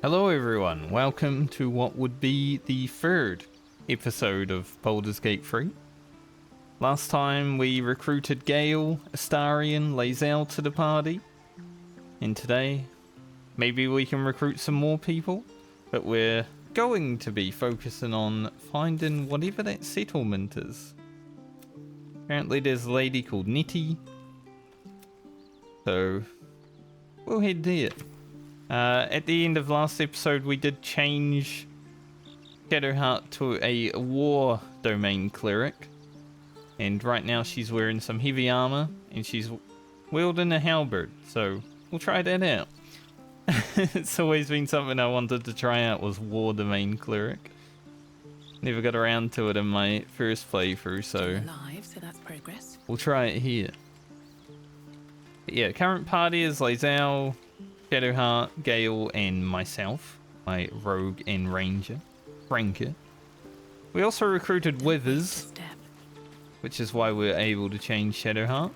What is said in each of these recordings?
Hello everyone, welcome to what would be the third episode of Baldur's Gate 3. Last time we recruited Gale, Astarion, lae'zel to the party. And today, maybe we can recruit some more people. But we're going to be focusing on finding whatever that settlement is. Apparently there's a lady called Nitty. So, we'll head there. At the end of last episode, we did change Shadowheart to a war domain cleric. And right now she's wearing some heavy armor and she's wielding a halberd. So we'll try that out. It's always been something I wanted to try out, was war domain cleric. Never got around to it in my first playthrough, so that's progress. We'll try it here. But yeah, current party is lae'zel, Shadowheart, Gale, and myself, my rogue and ranger, Franker. We also recruited Withers, which is why we're able to change Shadowheart.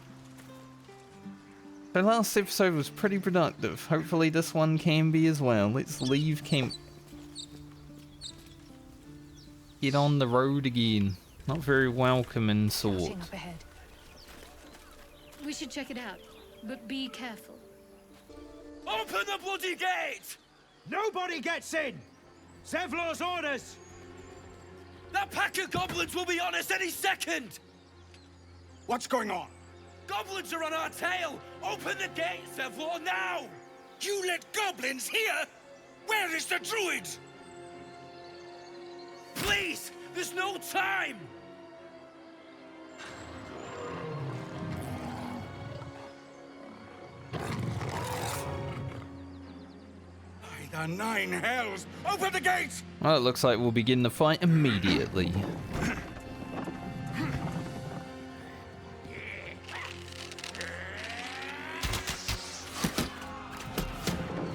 So last episode was pretty productive. Hopefully this one can be as well. Let's leave camp. Get on the road again. Not very welcoming sort. Up ahead. We should check it out, but be careful. Open the bloody gate! Nobody gets in! Zevlor's orders! That pack of goblins will be on us any second! What's going on? Goblins are on our tail! Open the gate, Zevlor, now! You let goblins here? Where is the druid? Please! There's no time! By the nine hells! Open the gates! Well, it looks like we'll begin the fight immediately.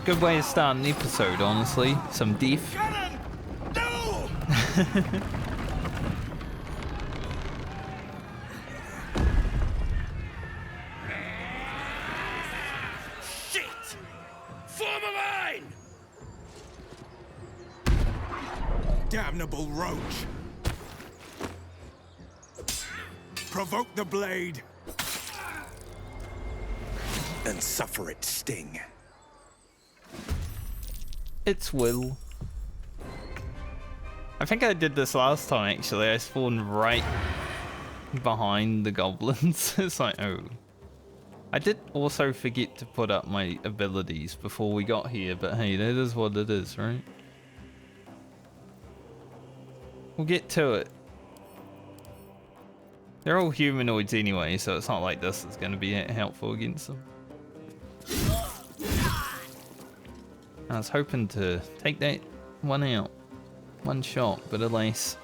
Good way to start an episode, honestly. Some death. Cannon! No! Shit! Form a line! Damnable roach! Provoke the blade! And suffer its sting. It's Wyll. I think I did this last time, actually. I spawned right behind the goblins. It's like, oh. I did also forget to put up my abilities before we got here, but hey, that is what it is, right? We'll get to it. They're all humanoids anyway, so it's not like this is going to be helpful against them. I was hoping to take that one out. One shot, but alas.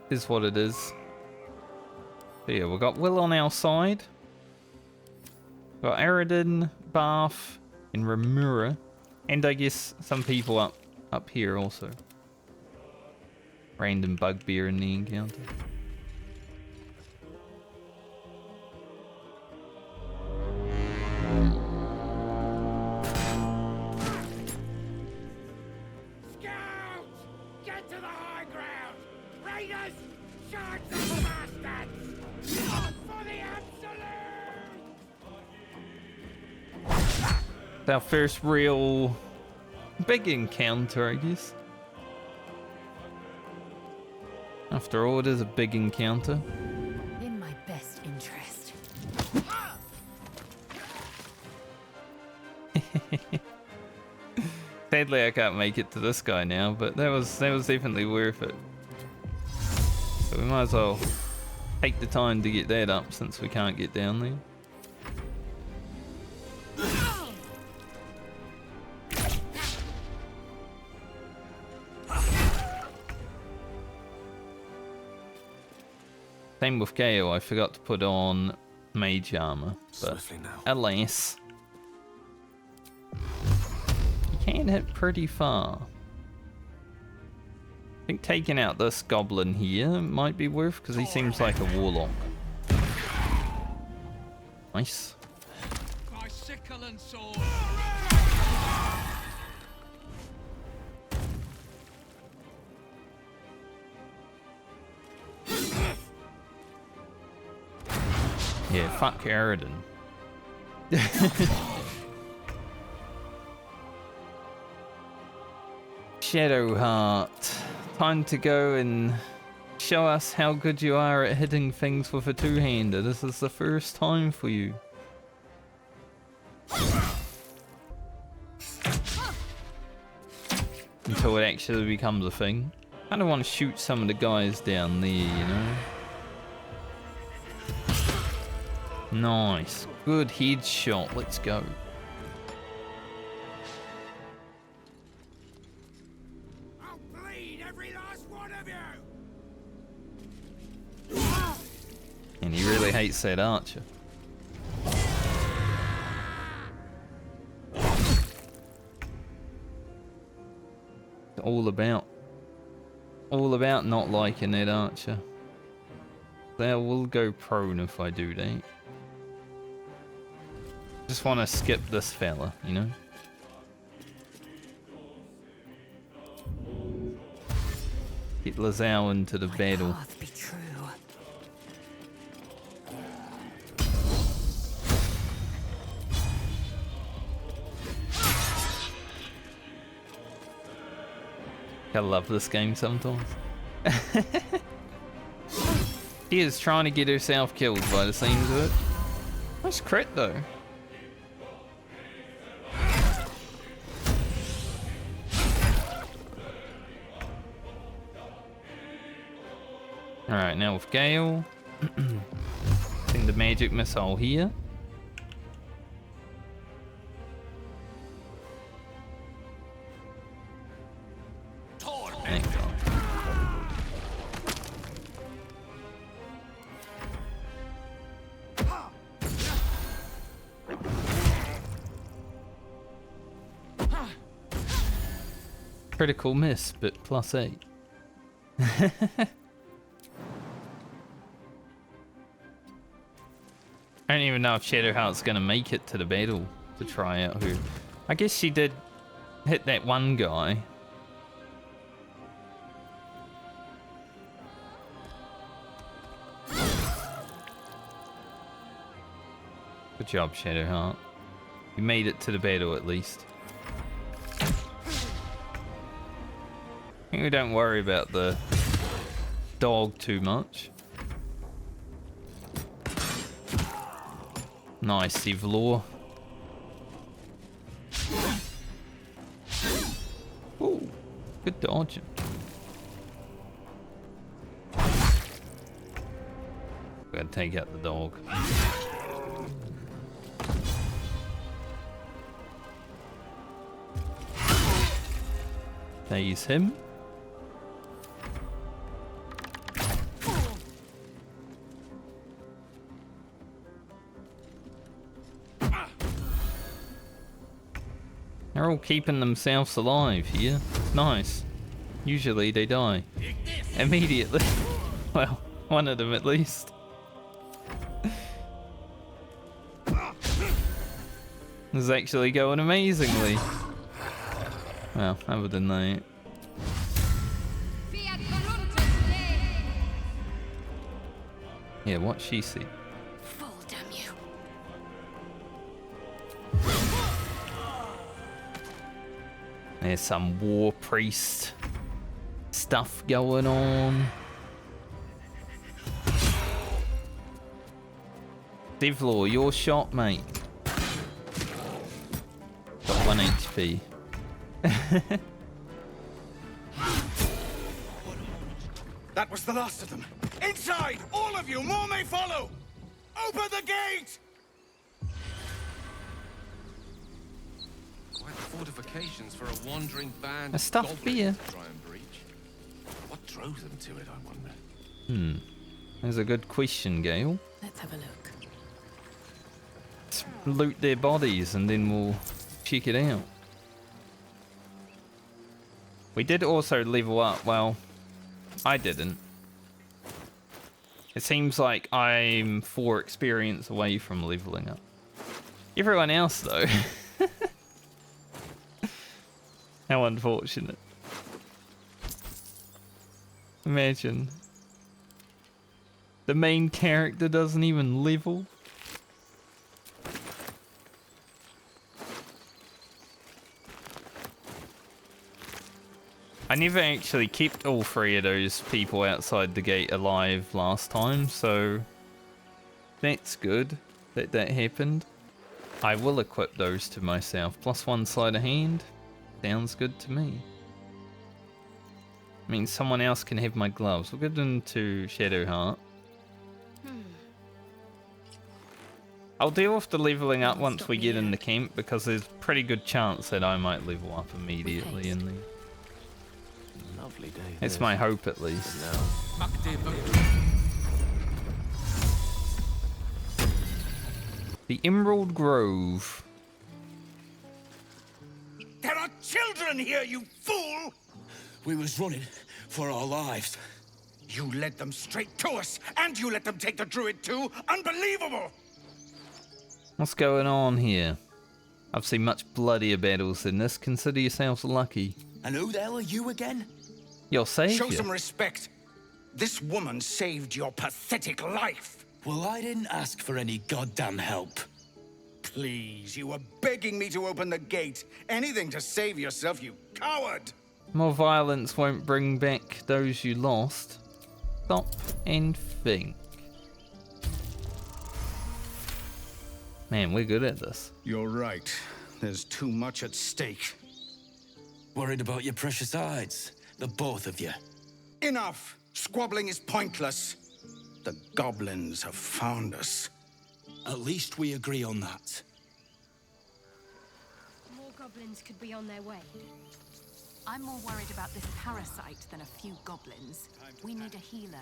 Is what it is. So yeah, we've got Wyll on our side. We've got Aridin, Barth, and Remura. And I guess some people up here also. Random bugbear in the encounter. It's our first real big encounter, I guess. After all, it is a big encounter. In my best interest. Sadly, I can't make it to this guy now, but that was definitely worth it. So we might as well take the time to get that up since we can't get down there. Same with Gale, I forgot to put on mage armor, but alas. You can hit pretty far. I think taking out this goblin here might be worth, because he seems like a warlock. Nice. My sick excellent sword. Yeah, fuck Aridin. Shadowheart. Time to go and show us how good you are at hitting things with a two-hander. This is the first time for you. Until it actually becomes a thing. I kind of want to shoot some of the guys down there, you know? Nice. Good headshot. Let's go. I'll bleed every last one of you! And he really hates that archer. All about not liking that archer. They will go prone if I do that. Just want to skip this fella, you know? Get lae'zel into the battle. Path be true. I love this game sometimes. She is trying to get herself killed by the seams of it. Nice crit though. Alright, now with Gale. Send the magic missile here. Thank God. Critical miss, but +8. I don't even know if Shadowheart's gonna make it to the battle to try out who. I guess she did hit that one guy. Good job, Shadowheart. You made it to the battle at least. I think we don't worry about the dog too much. Nice, Evlor. Ooh, good dodging. Gotta take out the dog. Phase him. They're all keeping themselves alive here. It's nice. Usually they die immediately. Well, one of them at least. This is actually going amazingly. Well, other than that. Yeah, what's she see? Full damn you. There's some war priest stuff going on. Devlor, your shot, mate. Got 1 HP. That was the last of them. Inside! All of you! More may follow! Open the gate! Quite fortifications for a wandering band A of stuffed goblins beer. to try and breach. What drove them to it, I wonder? That's a good question, Gale. Let's have a look. Let's loot their bodies and then we'll check it out. We did also level up. Well, I didn't. It seems like I'm 4 experience away from leveling up. Everyone else, though. How unfortunate. Imagine. The main character doesn't even level. I never actually kept all 3 of those people outside the gate alive last time, so that's good that that happened. I will equip those to myself. +1 sleight of hand. Sounds good to me. I mean, someone else can have my gloves. We'll give them to Shadowheart. I'll deal with the leveling up once we get in the camp, because there's a pretty good chance that I might level up immediately in there. Lovely day. It's my hope, at least. The Emerald Grove. There are children here, you fool! We was running for our lives. You led them straight to us, and you let them take the druid too? Unbelievable! What's going on here? I've seen much bloodier battles than this. Consider yourselves lucky. And who the hell are you again? Your savior. Show some respect. This woman saved your pathetic life. Well, I didn't ask for any goddamn help. Please, you were begging me to open the gate. Anything to save yourself, you coward! More violence won't bring back those you lost. Stop and think. Man, we're good at this. You're right. There's too much at stake. Worried about your precious hides, the both of you. Enough! Squabbling is pointless. The goblins have found us. At least we agree on that. More goblins could be on their way. I'm more worried about this parasite than a few goblins. We need a healer.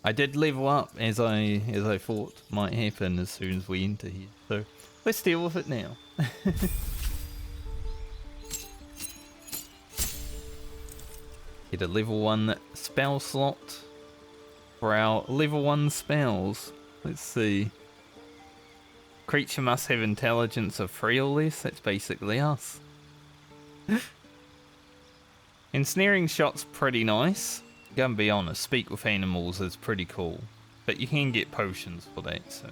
I did level up as I thought might happen as soon as we enter here. So let's deal with it now. Get a level 1 spell slot for our level 1 spells. Let's see. Creature must have intelligence of 3 or less. That's basically us. Ensnaring shot's pretty nice. Gonna be honest, speak with animals is pretty cool. But you can get potions for that, so.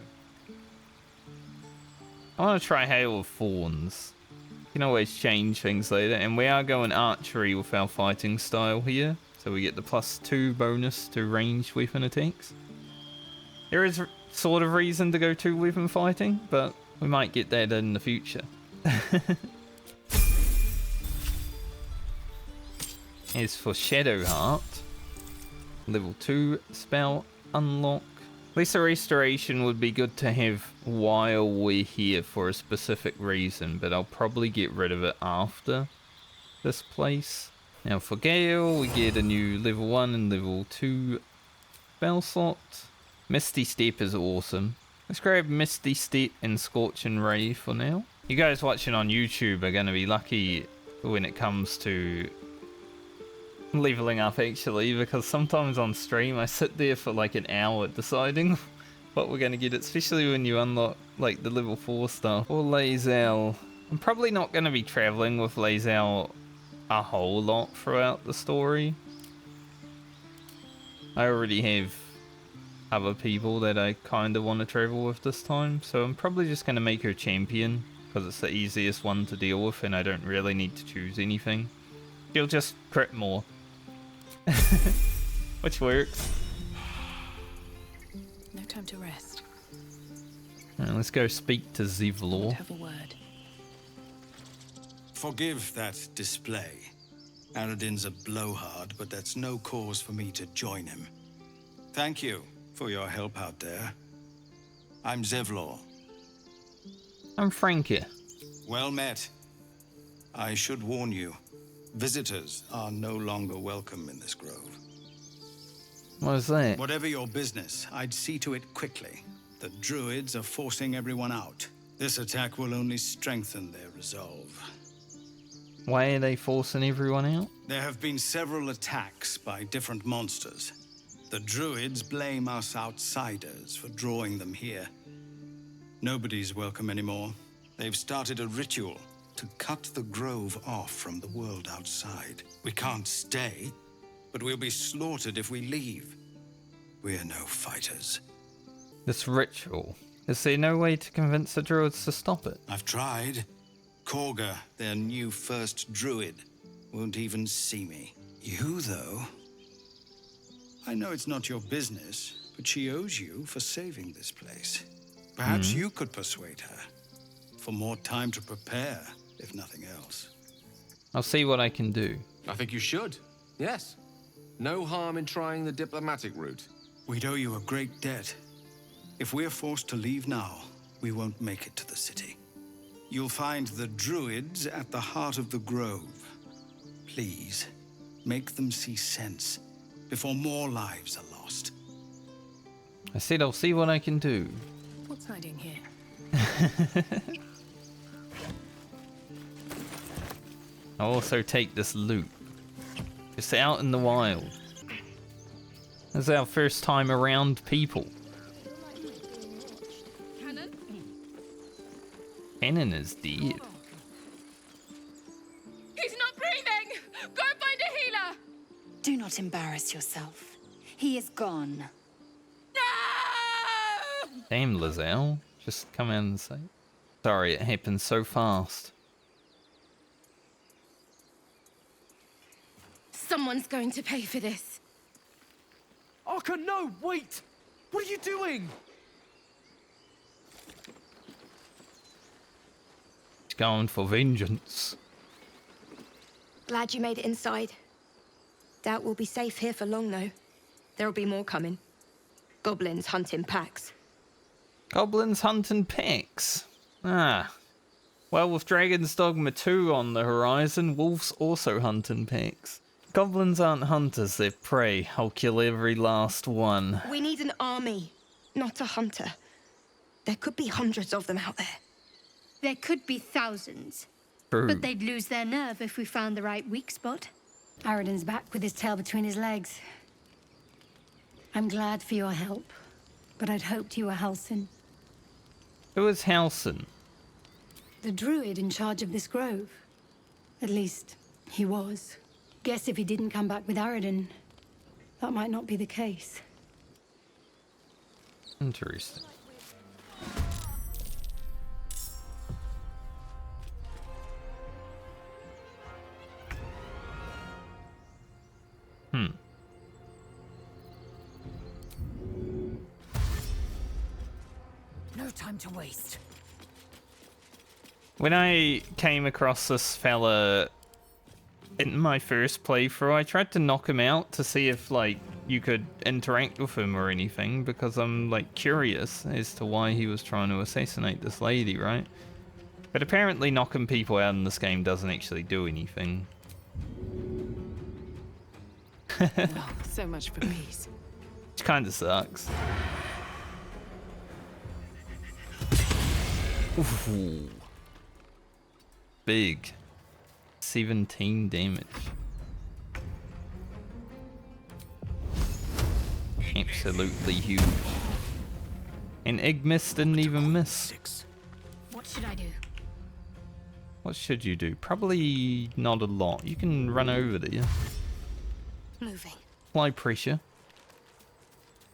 I want to try Hail of Thorns. You can always change things later. And we are going archery with our fighting style here. So we get the +2 bonus to ranged weapon attacks. There is sort of reason to go 2-weapon fighting, but we might get that in the future. As for Shadowheart, level 2 spell unlock. Lesser Restoration would be good to have while we're here for a specific reason, but I'll probably get rid of it after this place. Now for Gale, we get a new level 1 and level 2 spell slot. Misty Step is awesome. Let's grab Misty Step and Scorching Ray for now. You guys watching on YouTube are going to be lucky when it comes to leveling up, actually, because sometimes on stream I sit there for like an hour deciding what we're going to get, especially when you unlock like the level 4 stuff. Or lae'zel. I'm probably not going to be traveling with lae'zel a whole lot throughout the story. I already have other people that I kind of want to travel with this time, so I'm probably just going to make her champion because it's the easiest one to deal with and I don't really need to choose anything. She'll just crit more. Which works. No time to rest. Alright, let's go speak to Zevlor. Have a word. Forgive that display. Aradin's a blowhard, but that's no cause for me to join him. Thank you for your help out there. I'm Zevlor. I'm Frankie. Well met. I should warn you, visitors are no longer welcome in this grove. What is that? Whatever your business, I'd see to it quickly. The druids are forcing everyone out. This attack will only strengthen their resolve. Why are they forcing everyone out? There have been several attacks by different monsters. The druids blame us outsiders for drawing them here. Nobody's welcome anymore. They've started a ritual to cut the grove off from the world outside. We can't stay, but we'll be slaughtered if we leave. We're no fighters. This ritual. Is there no way to convince the druids to stop it? I've tried. Korga, their new first druid, won't even see me. You, though? I know it's not your business, but she owes you for saving this place. Perhaps you could persuade her. For more time to prepare, if nothing else. I'll see what I can do. I think you should. Yes. No harm in trying the diplomatic route. We'd owe you a great debt. If we're forced to leave now, we won't make it to the city. You'll find the druids at the heart of the grove. Please, make them see sense before more lives are lost. I said I'll see what I can do. What's hiding here? I'll also take this loot. It's out in the wild. This is our first time around people. Cannon? Cannon is dead. He's not breathing! Go find a healer! Do not embarrass yourself. He is gone. No! Damn, lae'zel. Just come in and say. Sorry, it happened so fast. Someone's going to pay for this. Arka, no, wait! What are you doing? He's going for vengeance. Glad you made it inside. Doubt we'll be safe here for long, though. There'll be more coming. Goblins hunting packs. Goblins hunting packs. Ah. Well, with Dragon's Dogma 2 on the horizon, wolves also hunting packs. Goblins aren't hunters, they're prey. I'll kill every last one. We need an army, not a hunter. There could be hundreds of them out there. There could be thousands. True. But they'd lose their nerve if we found the right weak spot. Aradin's back with his tail between his legs. I'm glad for your help, but I'd hoped you were Halsin. Who is Halsin? The druid in charge of this grove. At least, he was. Guess if he didn't come back with Aradin, that might not be the case. Interesting. No time to waste. When I came across this fella in my first playthrough, I tried to knock him out to see if, like, you could interact with him or anything, because I'm, like, curious as to why he was trying to assassinate this lady, right? But apparently knocking people out in this game doesn't actually do anything. Oh, so much for peace. Which kind of sucks. Ooh. Big. 17 damage. Absolutely huge. And Igmis didn't even miss. What should I do? What should you do? Probably not a lot. You can run over there. Moving. Apply pressure.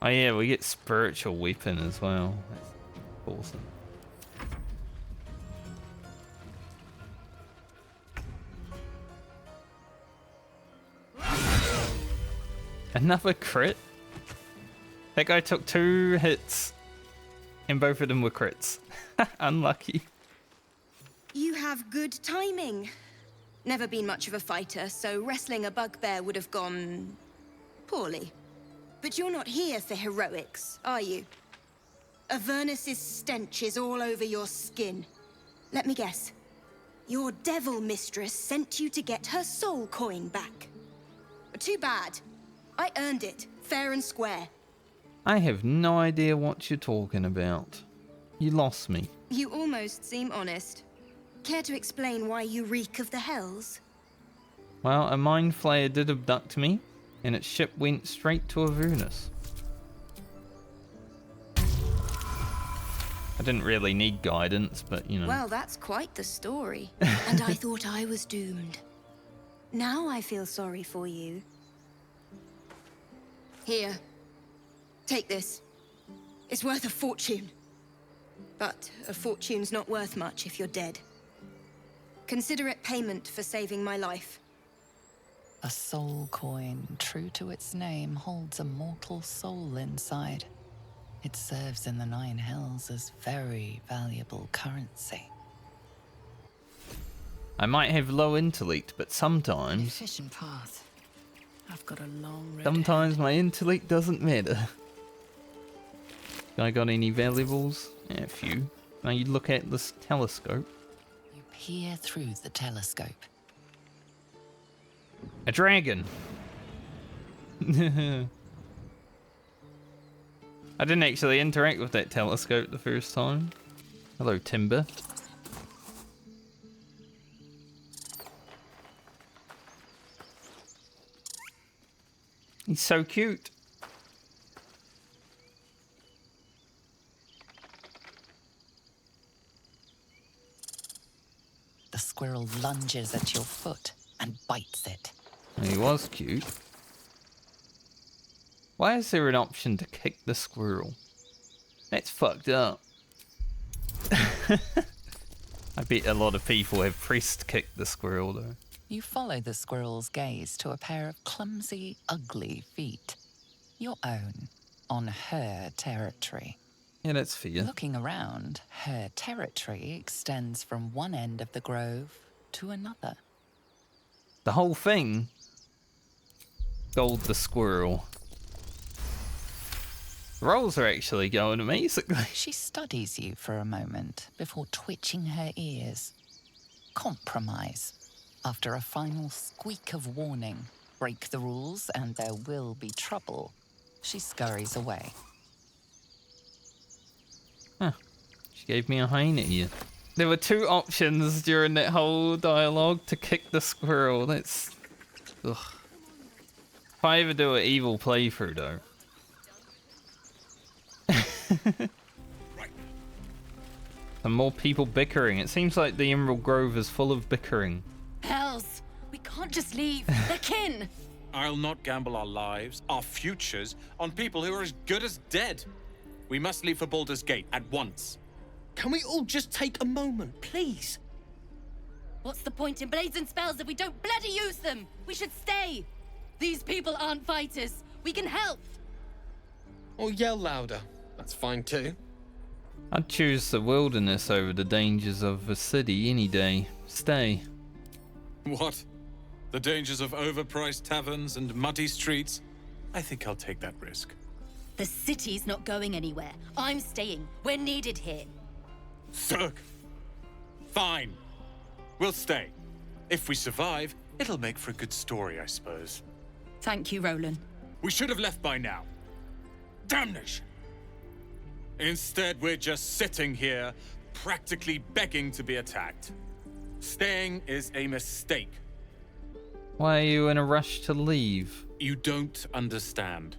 Oh yeah, we get spiritual weapon as well. That's awesome. Another crit? That guy took 2 hits and both of them were crits. Unlucky. You have good timing. Never been much of a fighter, so wrestling a bugbear would have gone poorly. But you're not here for heroics, are you? Avernus's stench is all over your skin. Let me guess. Your devil mistress sent you to get her soul coin back. Too bad. I earned it, fair and square. I have no idea what you're talking about. You lost me. You almost seem honest. Care to explain why you reek of the hells? Well, a mind flayer did abduct me, and its ship went straight to Avernus. I didn't really need guidance, but you know. Well, that's quite the story. And I thought I was doomed. Now I feel sorry for you. Here. Take this. It's worth a fortune. But a fortune's not worth much if you're dead. Consider it payment for saving my life. A soul coin, true to its name, holds a mortal soul inside. It serves in the Nine Hells as very valuable currency. I might have low intellect, but sometimes... Efficient path. I've got a long road Sometimes ahead. my intellect doesn't matter. I got any valuables? Yeah, a few. Now you look at this telescope. You peer through the telescope. A dragon! I didn't actually interact with that telescope the first time. Hello, Timber. He's so cute. The squirrel lunges at your foot and bites it. He was cute. Why is there an option to kick the squirrel? That's fucked up. I bet a lot of people have pressed kick the squirrel though. You follow the squirrel's gaze to a pair of clumsy, ugly feet. Your own, on her territory. Yeah, that's fair. Looking around, her territory extends from one end of the grove to another. The whole thing? Gold the squirrel. Rolls are actually going amazingly. She studies you for a moment before twitching her ears. Compromise. After a final squeak of warning, break the rules and there will be trouble, she scurries away. Huh. She gave me a hind ear. There were two options during that whole dialogue to kick the squirrel. That's... Ugh. If I ever do an evil playthrough though. And more people bickering. It seems like the Emerald Grove is full of bickering. Hells! We can't just leave. They're kin! I'll not gamble our lives, our futures, on people who are as good as dead. We must leave for Baldur's Gate at once. Can we all just take a moment, please? What's the point in blades and spells if we don't bloody use them? We should stay. These people aren't fighters. We can help. Or yell louder. That's fine too. I'd choose the wilderness over the dangers of a city any day. Stay. What? The dangers of overpriced taverns and muddy streets? I think I'll take that risk. The city's not going anywhere. I'm staying. We're needed here. Zerg! Fine. We'll stay. If we survive, it'll make for a good story, I suppose. Thank you, Roland. We should have left by now. Damnation! Instead, we're just sitting here, practically begging to be attacked. Staying is a mistake. Why are you in a rush to leave? You don't understand.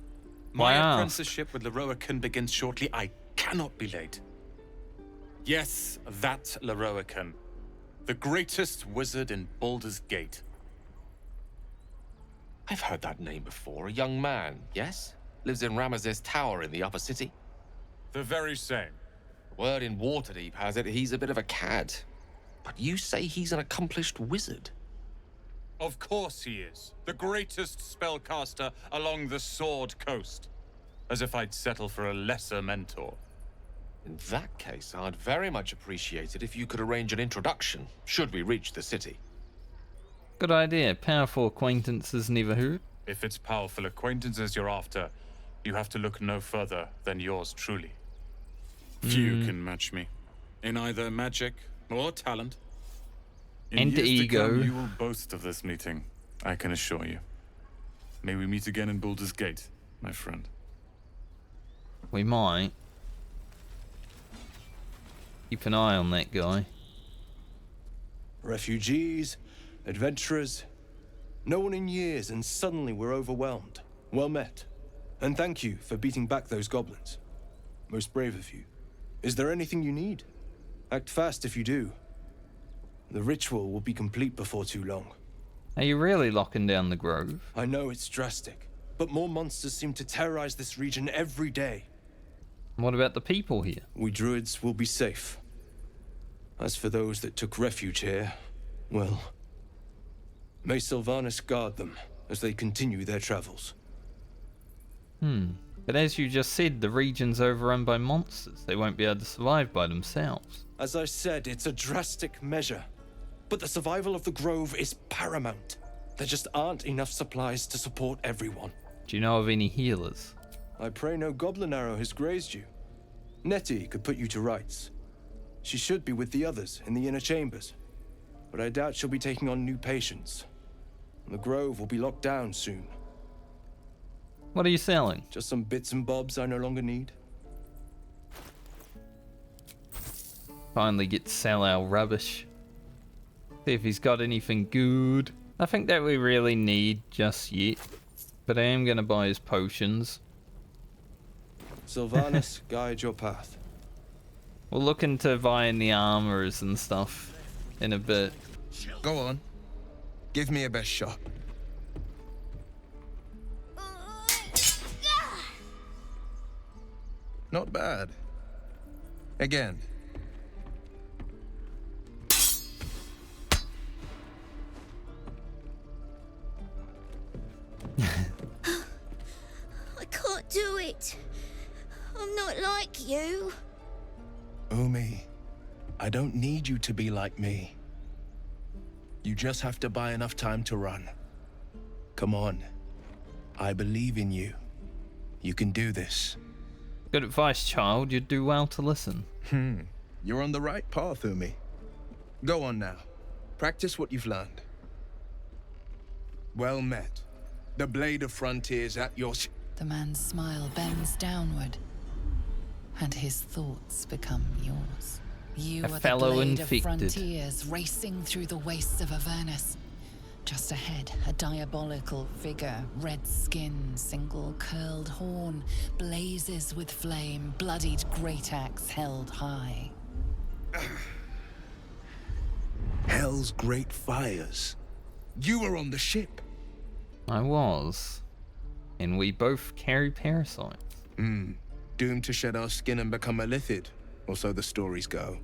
Why My ask? apprenticeship with Leroican begins shortly. I cannot be late. Yes, that Leroican. The greatest wizard in Baldur's Gate. I've heard that name before. A young man, yes? Lives in Ramazes Tower in the upper city. The very same. Word in Waterdeep has it he's a bit of a cad. But you say he's an accomplished wizard. Of course he is. The greatest spellcaster along the Sword Coast. As if I'd settle for a lesser mentor. In that case, I'd very much appreciate it if you could arrange an introduction, should we reach the city. Good idea. Powerful acquaintances never hurt. If it's powerful acquaintances you're after, you have to look no further than yours truly. Few can match me. In either magic or talent. In And years to ego. come, you will boast of this meeting, I can assure you. May we meet again in Baldur's Gate, my friend. We might. Keep an eye on that guy. Refugees, adventurers, no one in years, and suddenly we're overwhelmed. Well met. And thank you for beating back those goblins. Most brave of you. Is there anything you need? Act fast if you do. The ritual will be complete before too long. Are you really locking down the grove? I know it's drastic, but more monsters seem to terrorize this region every day. What about the people here? We druids will be safe. As for those that took refuge here, well, may Sylvanas guard them as they continue their travels. But as you just said, the region's overrun by monsters. They won't be able to survive by themselves. As I said, it's a drastic measure. But the survival of the Grove is paramount. There just aren't enough supplies to support everyone. Do you know of any healers? I pray no goblin arrow has grazed you. Nettie could put you to rights. She should be with the others in the inner chambers. But I doubt she'll be taking on new patients. The Grove will be locked down soon. What are you selling? Just some bits and bobs I no longer need. Finally get to sell our rubbish. See if he's got anything good. Nothing that we really need just yet. But I am going to buy his potions. Sylvanas, guide your path. We'll look into buying the armors and stuff in a bit. Go on. Give me a best shot. Not bad. Again. I can't do it. I'm not like you. Umi, I don't need you to be like me. You just have to buy enough time to run. Come on. I believe in you. You can do this. Good advice, child. You'd do well to listen. You're on the right path, Umi. Go on now. Practice what you've learned. Well met. The blade of frontiers at your... The man's smile bends downward, and his thoughts become yours. You A are fellow the blade infected. of frontiers racing through the wastes of Avernus. Just ahead, a diabolical figure, red skin, single curled horn, blazes with flame, bloodied great axe held high. Hell's great fires. You were on the ship. I was. And we both carry parasites. Doomed to shed our skin and become a lithid, or so the stories go.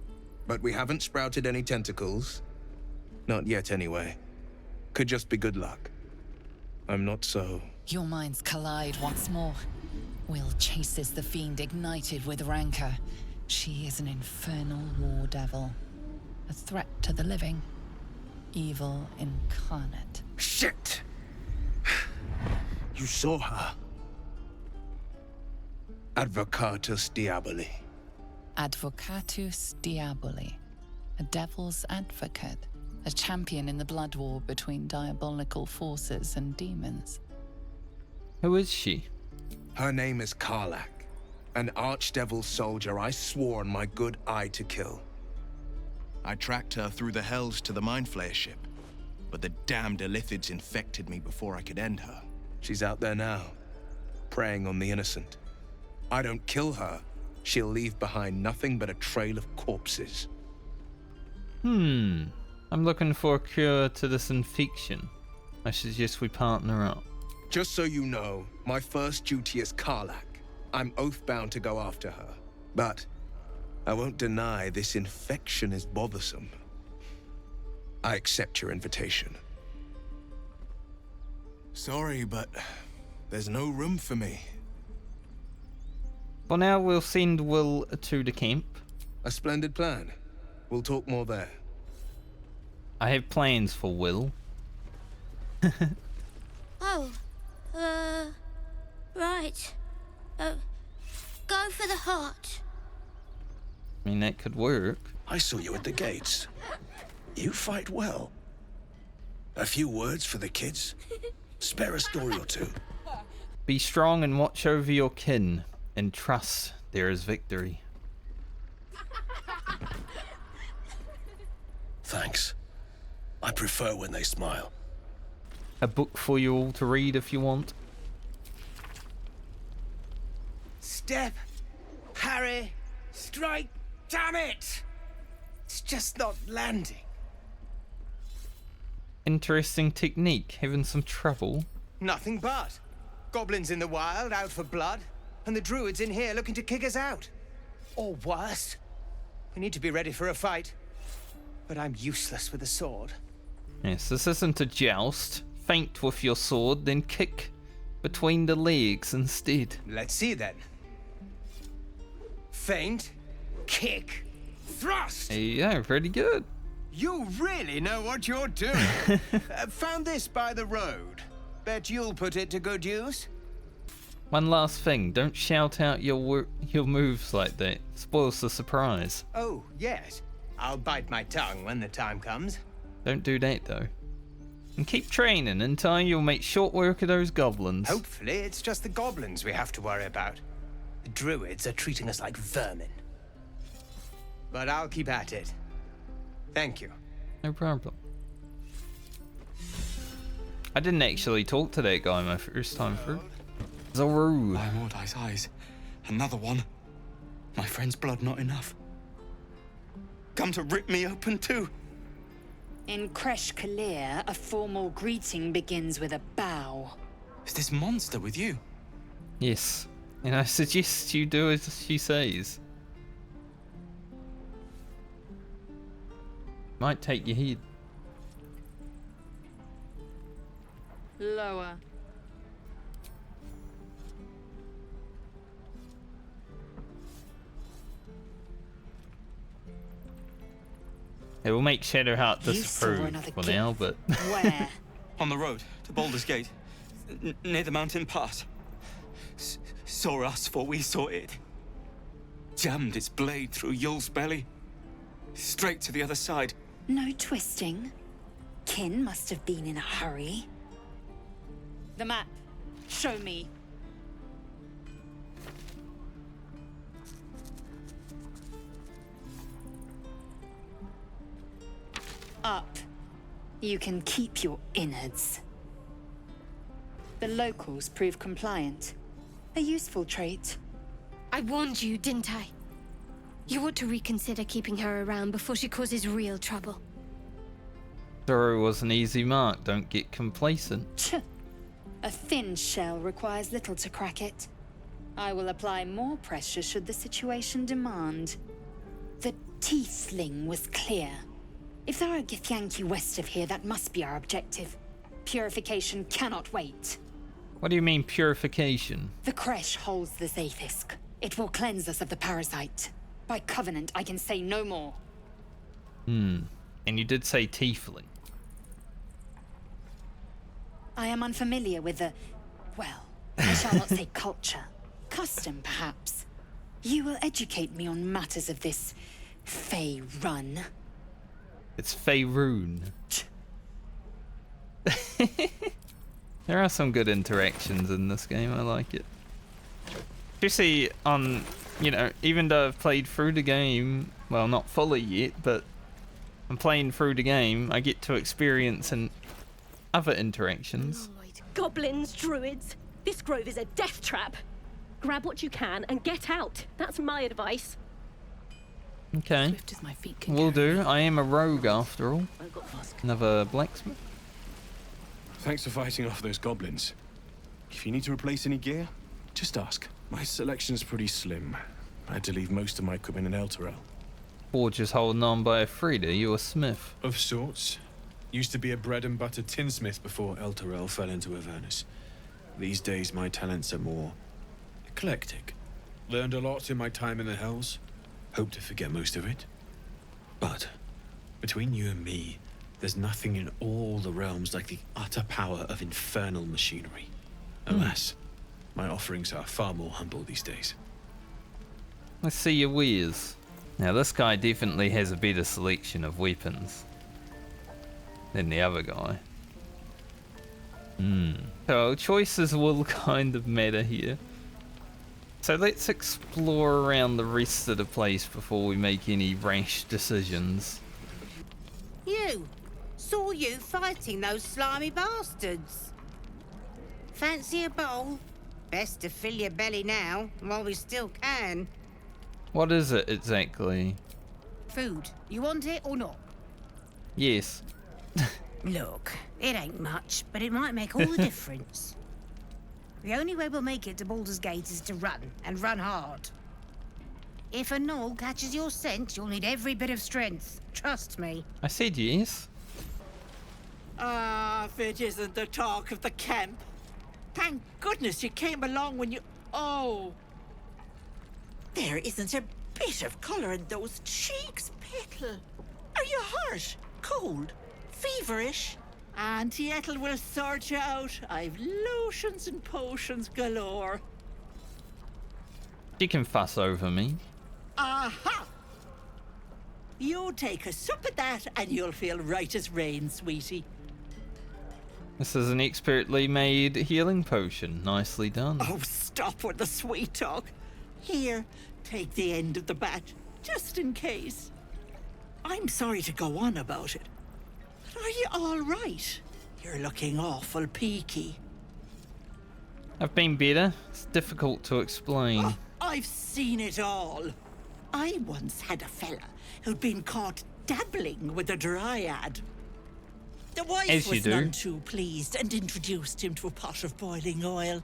But we haven't sprouted any tentacles. Not yet, anyway. Could just be good luck. I'm not so... Your minds collide once more. Wyll chases the fiend ignited with rancor. She is an infernal war devil. A threat to the living. Evil incarnate. Shit! You saw her. Advocatus Diaboli. Advocatus Diaboli. A devil's advocate. A champion in the blood war between diabolical forces and demons. Who is she? Her name is Karlach. An archdevil soldier I swore on my good eye to kill. I tracked her through the hells to the Mind Flayer ship, but the damned Illithids infected me before I could end her. She's out there now, preying on the innocent. I don't kill her, she'll leave behind nothing but a trail of corpses. I'm looking for a cure to this infection. I suggest we partner up. Just so you know, my first duty is Karlach. I'm oath-bound to go after her. But I won't deny this infection is bothersome. I accept your invitation. Sorry, but there's no room for me. For now, we'll send Wyll to the camp. A splendid plan. We'll talk more there. I have plans for Wyll. Oh, right. Go for the heart. I mean, that could work. I saw you at the gates. You fight well. A few words for the kids? Spare a story or two. Be strong and watch over your kin, and trust there is victory. Thanks. I prefer when they smile. A book for you all to read if you want. Step, parry, Strike! Damn it! It's just not landing. Interesting technique, having some trouble. Nothing but. Goblins in the wild, out for blood, and the druids in here looking to kick us out. Or worse. We need to be ready for a fight. But I'm useless with a sword. Yes, this isn't a joust. Feint with your sword, then kick between the legs instead. Let's see then. Feint, kick, thrust! There you go, pretty good. You really know what you're doing. Found this by the road. Bet you'll put it to good use. One last thing, don't shout out your moves like that. Spoils the surprise. Oh, yes. I'll bite my tongue when the time comes. Don't do that though. And keep training. In time you'll make short work of those goblins. Hopefully it's just the goblins we have to worry about. The druids are treating us like vermin. But I'll keep at it. Thank you. No problem. I didn't actually talk to that guy my first time through. Zoru. My Mordai's eyes. Another one. My friend's blood not enough. Come to rip me open too. In Kresh Kalir, a formal greeting begins with a bow. Is this monster with you? Yes. And I suggest you do as she says. Might take your head. Lower. It will make Shadowheart You saw disapprove another for gift. now, but... Where? On the road to Baldur's Gate. Near the mountain pass. Saw us for we saw it. Jammed its blade through Yul's belly. Straight to the other side. No twisting. Kin must have been in a hurry. The map. Show me. Up. You can keep your innards. The locals prove compliant. A useful trait. I warned you, didn't I? You ought to reconsider keeping her around before she causes real trouble. Zoro was an easy mark, don't get complacent. A thin shell requires little to crack it. I will apply more pressure should the situation demand. The tiefling was clear. If there are Githyanki west of here, that must be our objective. Purification cannot wait. What do you mean, purification? The Kresh holds the Zaithisk. It will cleanse us of the parasite. By covenant, I can say no more. And you did say tiefling. I am unfamiliar with the... well, I shall not say culture. Custom, perhaps. You will educate me on matters of this... Fey run. It's Faerun. There are some good interactions in this game, I like it. Especially on, you know, even though I've played through the game, well, not fully yet, but I'm playing through the game, I get to experience and other interactions. Goblins, druids. This grove is a death trap. Grab what you can and get out. That's my advice. Okay, Swift as my feet can will carry do. me. I am a rogue after all. I've got fast. Another blacksmith. Thanks for fighting off those goblins. If you need to replace any gear, just ask. My selection's pretty slim. I had to leave most of my equipment in Elturel. Forge is holding on by a thread. Are you a smith? Of sorts. Used to be a bread and butter tinsmith before Elturel fell into Avernus. These days my talents are more eclectic. Learned a lot in my time in the Hells. Hope to forget most of it. But between you and me, there's nothing in all the realms like the utter power of infernal machinery. Alas, my offerings are far more humble these days. Let's see your wares. Now this guy definitely has a better selection of weapons than the other guy. So choices will kind of matter here. So let's explore around the rest of the place before we make any rash decisions. You! Saw you fighting those slimy bastards. Fancy a bowl? Best to fill your belly now, while we still can. What is it exactly? Food. You want it or not? Yes. Look, it ain't much, but it might make all the difference. The only way we'll make it to Baldur's Gate is to run, and run hard. If a gnoll catches your scent, you'll need every bit of strength. Trust me. I said yes. Ah, if it isn't the talk of the camp. Thank goodness you came along when you... Oh. There isn't a bit of colour in those cheeks, Petal. Are you hurt? Cold? Feverish? Auntie Ethel will sort you out. I've lotions and potions galore. She can fuss over me. Aha! You take a sup at that and you'll feel right as rain, sweetie. This is an expertly made healing potion. Nicely done. Oh, stop with the sweet talk. Here, take the end of the bat, just in case. I'm sorry to go on about it, but are you all right? You're looking awful peaky. I've been better. It's difficult to explain. Oh, I've seen it all. I once had a fella who'd been caught dabbling with a dryad. The wife was none too pleased and introduced him to a pot of boiling oil.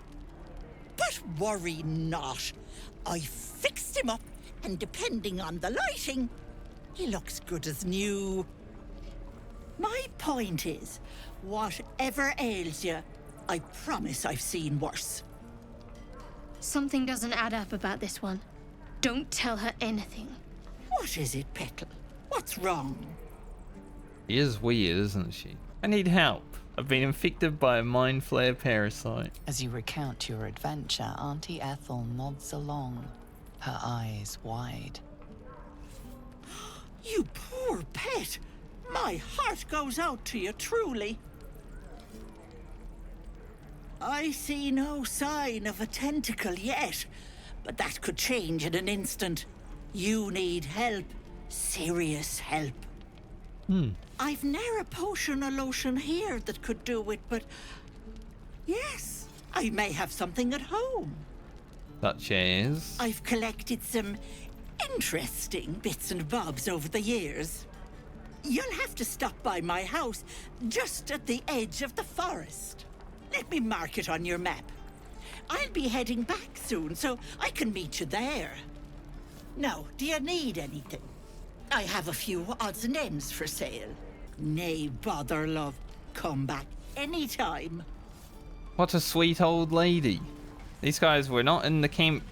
But worry not. I fixed him up, and depending on the lighting, he looks good as new. My point is, whatever ails you, I promise I've seen worse. Something doesn't add up about this one. Don't tell her anything. What is it, Petal? What's wrong? She is weird, isn't she? I need help. I've been infected by a mind flare parasite. As you recount your adventure, Auntie Ethel nods along, her eyes wide. You poor pet! My heart goes out to you, truly. I see no sign of a tentacle yet, but that could change in an instant. You need help. Serious help. I've ne'er a potion or lotion here that could do it, but... yes, I may have something at home. Such as? I've collected some interesting bits and bobs over the years. You'll have to stop by my house, just at the edge of the forest. Let me mark it on your map. I'll be heading back soon, so I can meet you there. Now, do you need anything? I have a few odds and ends for sale. Nay, bother, love. Come back anytime. What a sweet old lady. These guys were not in the camp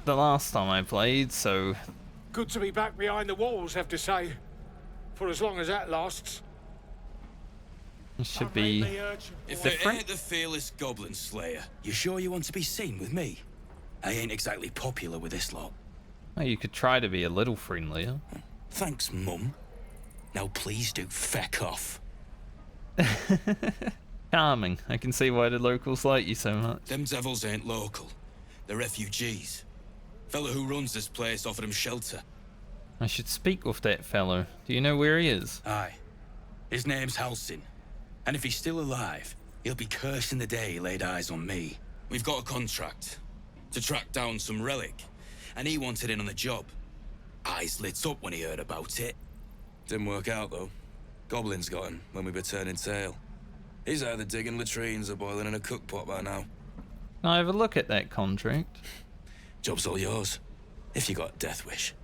the last time I played, so... Good to be back behind the walls, have to say. For as long as that lasts. It should be If different. it ain't the fearless goblin slayer, you sure you want to be seen with me? I ain't exactly popular with this lot. Well, you could try to be a little friendlier. Thanks, Mum. Now please do feck off. Charming. I can see why the locals like you so much. Them devils ain't local. They're refugees. Fella who runs this place offered them shelter. I should speak with that fellow. Do you know where he is? Aye. His name's Halsin. And if he's still alive, he'll be cursing the day he laid eyes on me. We've got a contract to track down some relic, and he wanted in on the job. Eyes lit up when he heard about it. Didn't work out, though. Goblins got him when we were turning tail. He's either digging latrines or boiling in a cookpot by now. Can I have a look at that contract? Job's all yours, if you got a death wish.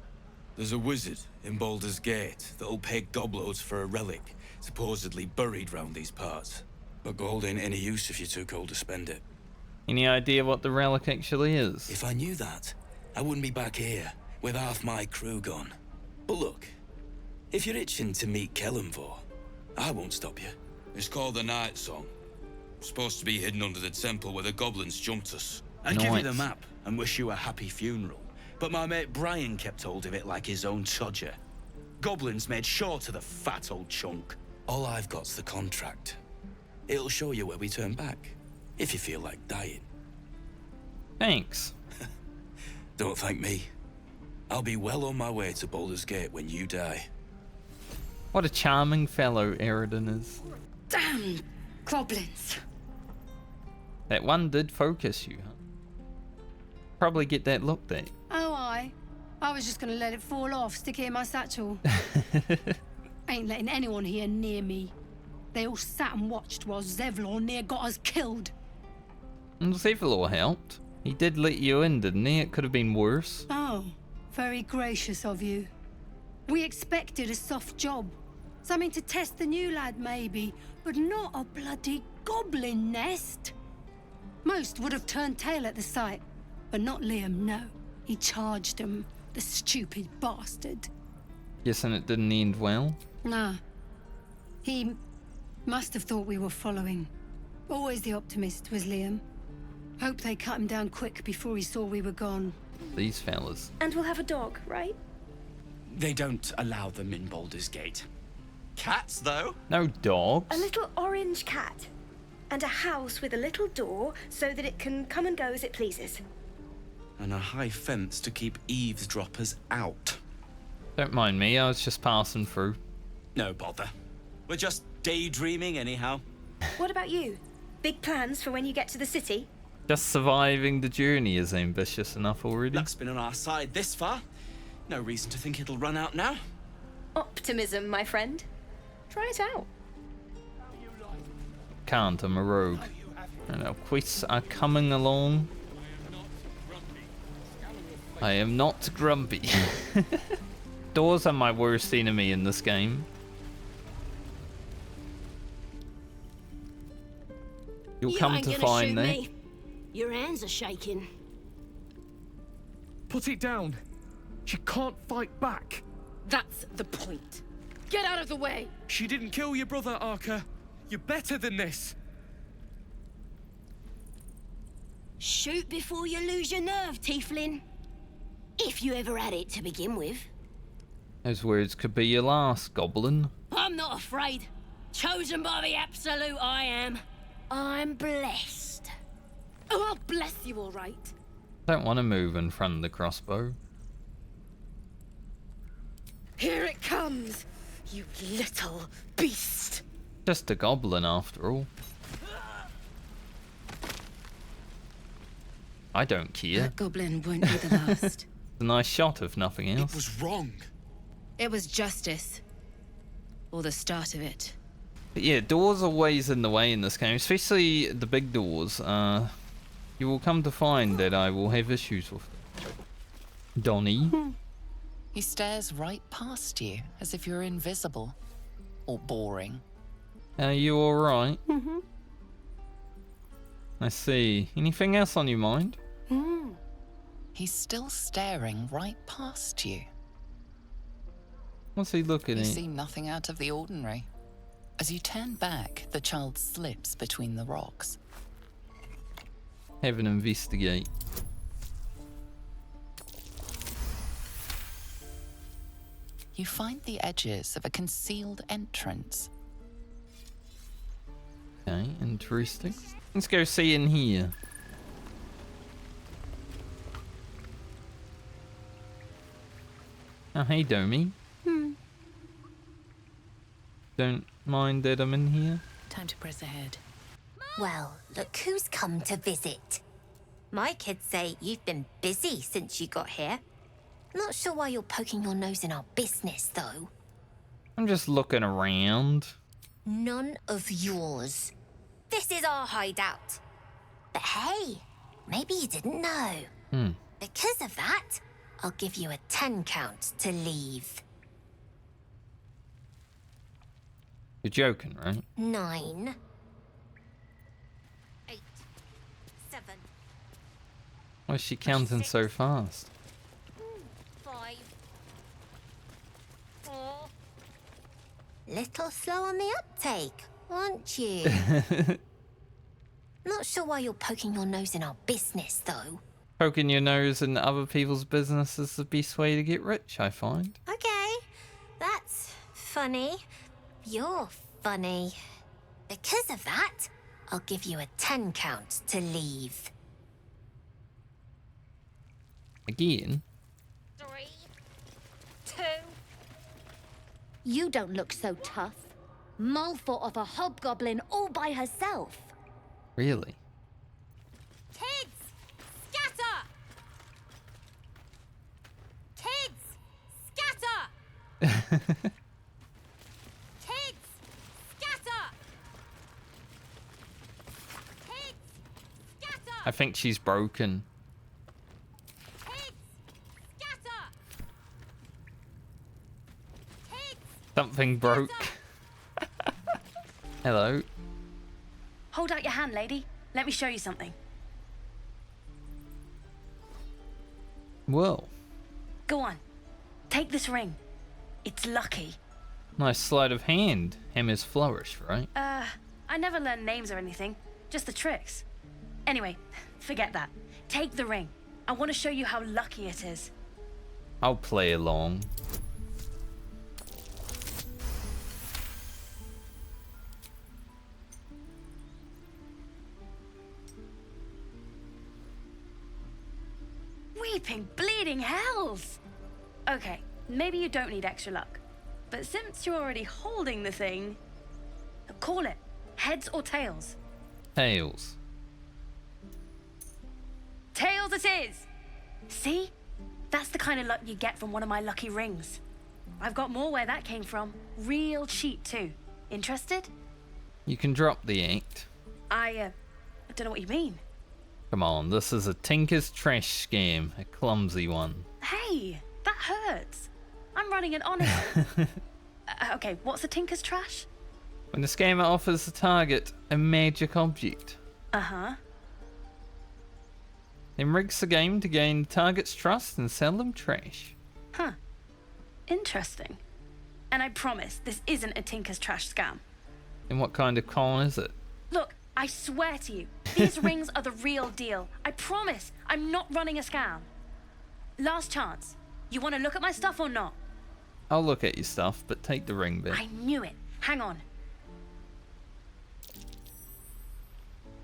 There's a wizard in Baldur's Gate that'll pay gobloads for a relic supposedly buried round these parts. But gold ain't any use if you're too cold to spend it. Any idea what the relic actually is? If I knew that, I wouldn't be back here with half my crew gone. But look, if you're itching to meet Kellenvor, I won't stop you. It's called the Night Song. Supposed to be hidden under the temple where the goblins jumped us. I'd give you the map and wish you a happy funeral, but my mate Brian kept hold of it like his own todger. Goblins made sure to the fat old chunk. All I've got's the contract. It'll show you where we turn back, if you feel like dying. Thanks. Don't thank me. I'll be well on my way to Baldur's Gate when you die. What a charming fellow Eridan is. Damn goblins. That one did focus you, huh? Probably get that look there. Oh, aye. I was just gonna let it fall off, stick it in my satchel. Ain't letting anyone here near me. They all sat and watched while Zevlor near got us killed. And Zevlor helped. He did let you in, didn't he? It could have been worse. Oh, very gracious of you. We expected a soft job. Something to test the new lad, maybe, but not a bloody goblin nest. Most would have turned tail at the sight, but not Liam, no. He charged him, the stupid bastard. Guessing it didn't end well. Nah. He must have thought we were following. Always the optimist was Liam. Hope they cut him down quick before he saw we were gone. These fellas. And we'll have a dog, right? They don't allow them in Baldur's Gate. Cats, though? No dogs. A little orange cat. And a house with a little door so that it can come and go as it pleases. And a high fence to keep eavesdroppers out. Don't mind me, I was just passing through. No bother. We're just daydreaming anyhow. What about you? Big plans for when you get to the city? Just surviving the journey is ambitious enough already. Luck's been on our side this far. No reason to think it'll run out now. Optimism, my friend. Try it out. Can't, I'm a rogue. And our quests are coming along. I am not grumpy. Doors are my worst enemy in this game. You'll come to find that. Your hands are shaking. Put it down. She can't fight back. That's the point. Get out of the way. She didn't kill your brother, Arca. You're better than this. Shoot before you lose your nerve, Tiefling. If you ever had it to begin with. Those words could be your last, Goblin. I'm not afraid. Chosen by the Absolute, I am. I'm blessed. Oh, I'll bless you, all right. Don't want to move in front of the crossbow. Here it comes, you little beast. Just a goblin after all. I don't care. That goblin won't be the last. It's a nice shot, if nothing else. It was wrong. It was justice. Or the start of it. But yeah, doors are always in the way in this game, especially the big doors. You will come to find that I will have issues with Donnie. He stares right past you, as if you're invisible. Or boring. Are you alright? Mm-hmm. I see. Anything else on your mind? He's still staring right past you. What's he looking You at? see nothing out of the ordinary. As you turn back, the child slips between the rocks. Have an investigate. You find the edges of a concealed entrance. Okay, interesting. Let's go see in here. Oh, hey, Domi. Don't mind that I'm in here. Time to press ahead. Well, look who's come to visit. My kids say you've been busy since you got here. Not sure why you're poking your nose in our business, though. I'm just looking around. None of yours. This is our hideout. But hey, maybe you didn't know. Because of that, I'll give you a 10 count to leave. You're joking, right? 9, 8, 7, Why is she counting so fast? 5, 4. Little slow on the uptake, aren't you? Not sure why you're poking your nose in our business, though. Poking your nose in other people's business is the best way to get rich, I find. Okay, that's funny. You're funny. Because of that, I'll give you a 10 count to leave. Again? 3, 2. You don't look so tough. Mull fought off a hobgoblin all by herself. Really? Kids! Scatter! I think she's broken. Something broke. Hello. Hold out your hand, lady. Let me show you something. Whoa. Go on. Take this ring. It's lucky. Nice sleight of hand. Hammer's flourish, right? I never learned names or anything. Just the tricks. Anyway, forget that. Take the ring. I want to show you how lucky it is. I'll play along. Weeping, bleeding hells! Okay, maybe you don't need extra luck. But since you're already holding the thing, call it heads or tails. Tails. Tails it is! See? That's the kind of luck you get from one of my lucky rings. I've got more where that came from. Real cheap too. Interested? You can drop the act. I don't know what you mean. Come on, this is a Tinker's trash scam. A clumsy one. Hey, that hurts. I'm running an honest... okay, what's a Tinker's trash? When the scammer offers the target a magic object, Uh-huh. then rigs the game to gain the target's trust and sell them trash. Huh. Interesting. And I promise this isn't a Tinker's trash scam. And what kind of con is it? Look, I swear to you, these rings are the real deal. I promise I'm not running a scam. Last chance. You want to look at my stuff or not? I'll look at your stuff, but take the ring bit. I knew it. Hang on.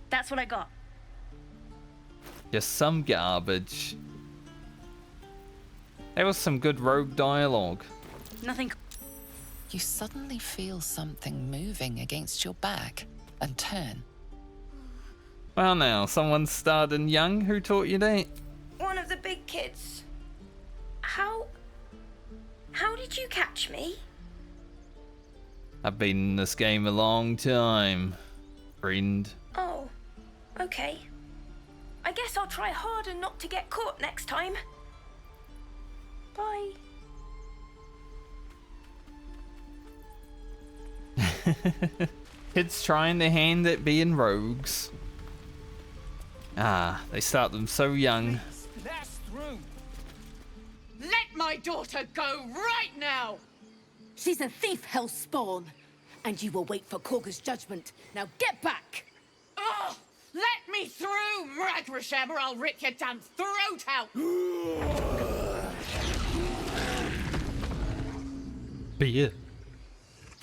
That's what I got. Just some garbage. There was some good rogue dialogue. Nothing. You suddenly feel something moving against your back and turn. Well now, someone starting young. Who taught you that? One of the big kids. How did you catch me? I've been in this game a long time, friend. Oh, okay. I guess I'll try harder not to get caught next time. Bye. Kids trying their hand at being rogues. Ah, they start them so young. Pass through. Let my daughter go right now! She's a thief, hellspawn. And you will wait for Korga's judgment. Now get back! Oh, let me through, Ragrasham, or I'll rip your damn throat out! Be it.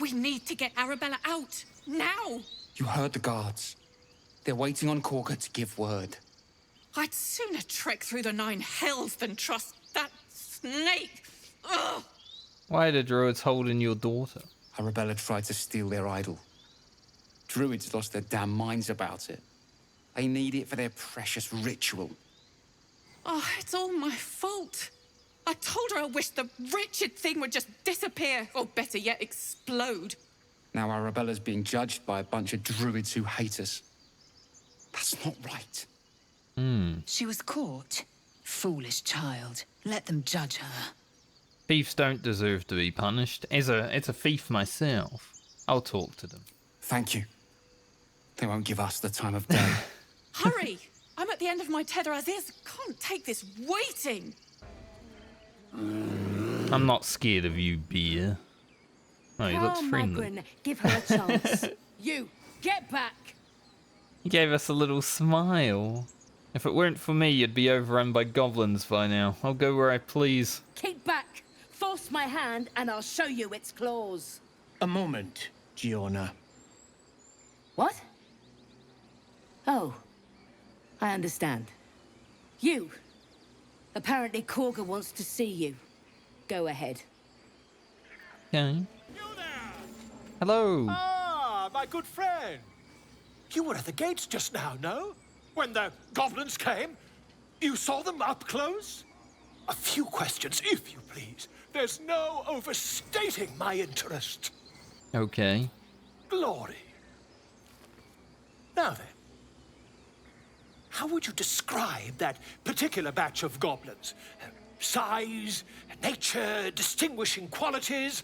We need to get Arabella out, now! You heard the guards. They're waiting on Korga to give word. I'd sooner trek through the 9 hells than trust that snake! Ugh! Why are the druids holding your daughter? Arabella tried to steal their idol. Druids lost their damn minds about it. They need it for their precious ritual. Oh, it's all my fault. I told her I wished the wretched thing would just disappear, or better yet, explode. Now Arabella's being judged by a bunch of druids who hate us. That's not right. She was caught. Foolish child. Let them judge her. Thieves don't deserve to be punished. As a thief myself, I'll talk to them. Thank you. They won't give us the time of day. Hurry! I'm at the end of my tether as is. Can't take this waiting. I'm not scared of you, beer. Oh, he looks friendly. Magrin, give her a chance. You, get back! He gave us a little smile. If it weren't for me, you'd be overrun by goblins by now. I'll go where I please. Keep back! Force my hand and I'll show you its claws. A moment, Giorna. What? Oh, I understand. You. Apparently Korga wants to see you. Go ahead. Okay. Hello. Ah, my good friend. You were at the gates just now, no? When the goblins came? You saw them up close? A few questions, if you please. There's no overstating my interest. Okay. Glory. Now then, how would you describe that particular batch of goblins? Size, nature, distinguishing qualities?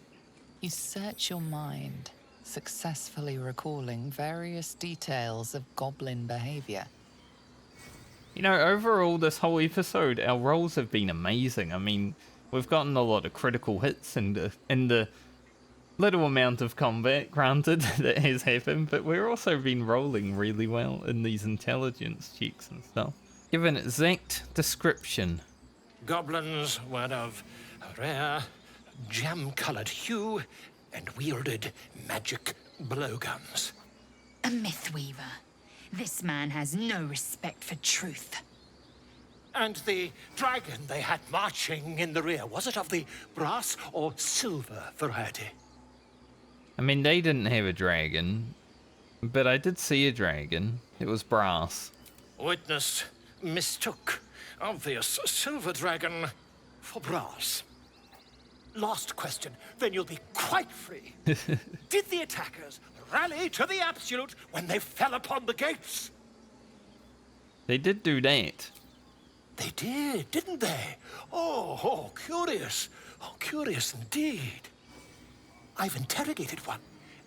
You search your mind, successfully recalling various details of goblin behavior. You know, overall, this whole episode, our rolls have been amazing. I mean, we've gotten a lot of critical hits in the little amount of combat, granted, that has happened, but we're also been rolling really well in these intelligence checks and stuff. Give an exact description. Goblins were of a rare, jam-colored hue and wielded magic blowguns. A mythweaver. This man has no respect for truth. And the dragon they had marching in the rear, was it of the brass or silver variety? I mean, they didn't have a dragon, but I did see a dragon. It was brass. Witness mistook obvious silver dragon for brass. Last question, then you'll be quite free. Did the attackers rally to the absolute when they fell upon the gates? They did do that. They did, didn't they? Oh, curious. Oh, curious indeed. I've interrogated one,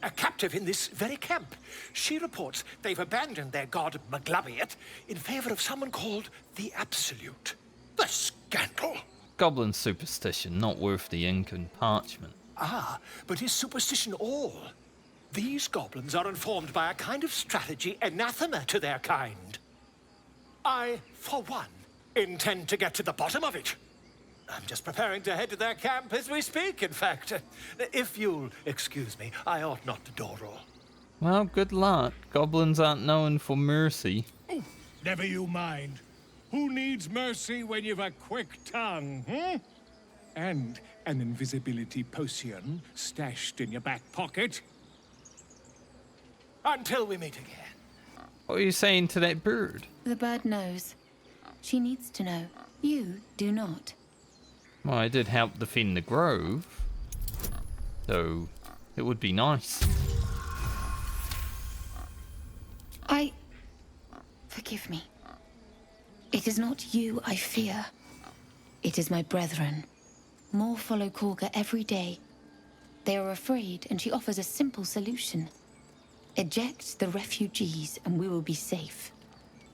a captive in this very camp. She reports they've abandoned their god Maglabiet in favor of someone called the Absolute. The scandal! Goblin superstition, not worth the ink and parchment. Ah, but is superstition all? These goblins are informed by a kind of strategy anathema to their kind. I, for one, intend to get to the bottom of it. I'm just preparing to head to their camp as we speak, in fact. If you'll excuse me, I ought not to door roll. Well, good luck. Goblins aren't known for mercy. Never you mind. Who needs mercy when you've a quick tongue, And an invisibility potion stashed in your back pocket? Until we meet again. What are you saying to that bird? The bird knows. She needs to know. You do not. Well, I did help defend the grove, so it would be nice. Forgive me. It is not you I fear. It is my brethren. More follow Korga every day. They are afraid, and she offers a simple solution. Eject the refugees, and we will be safe.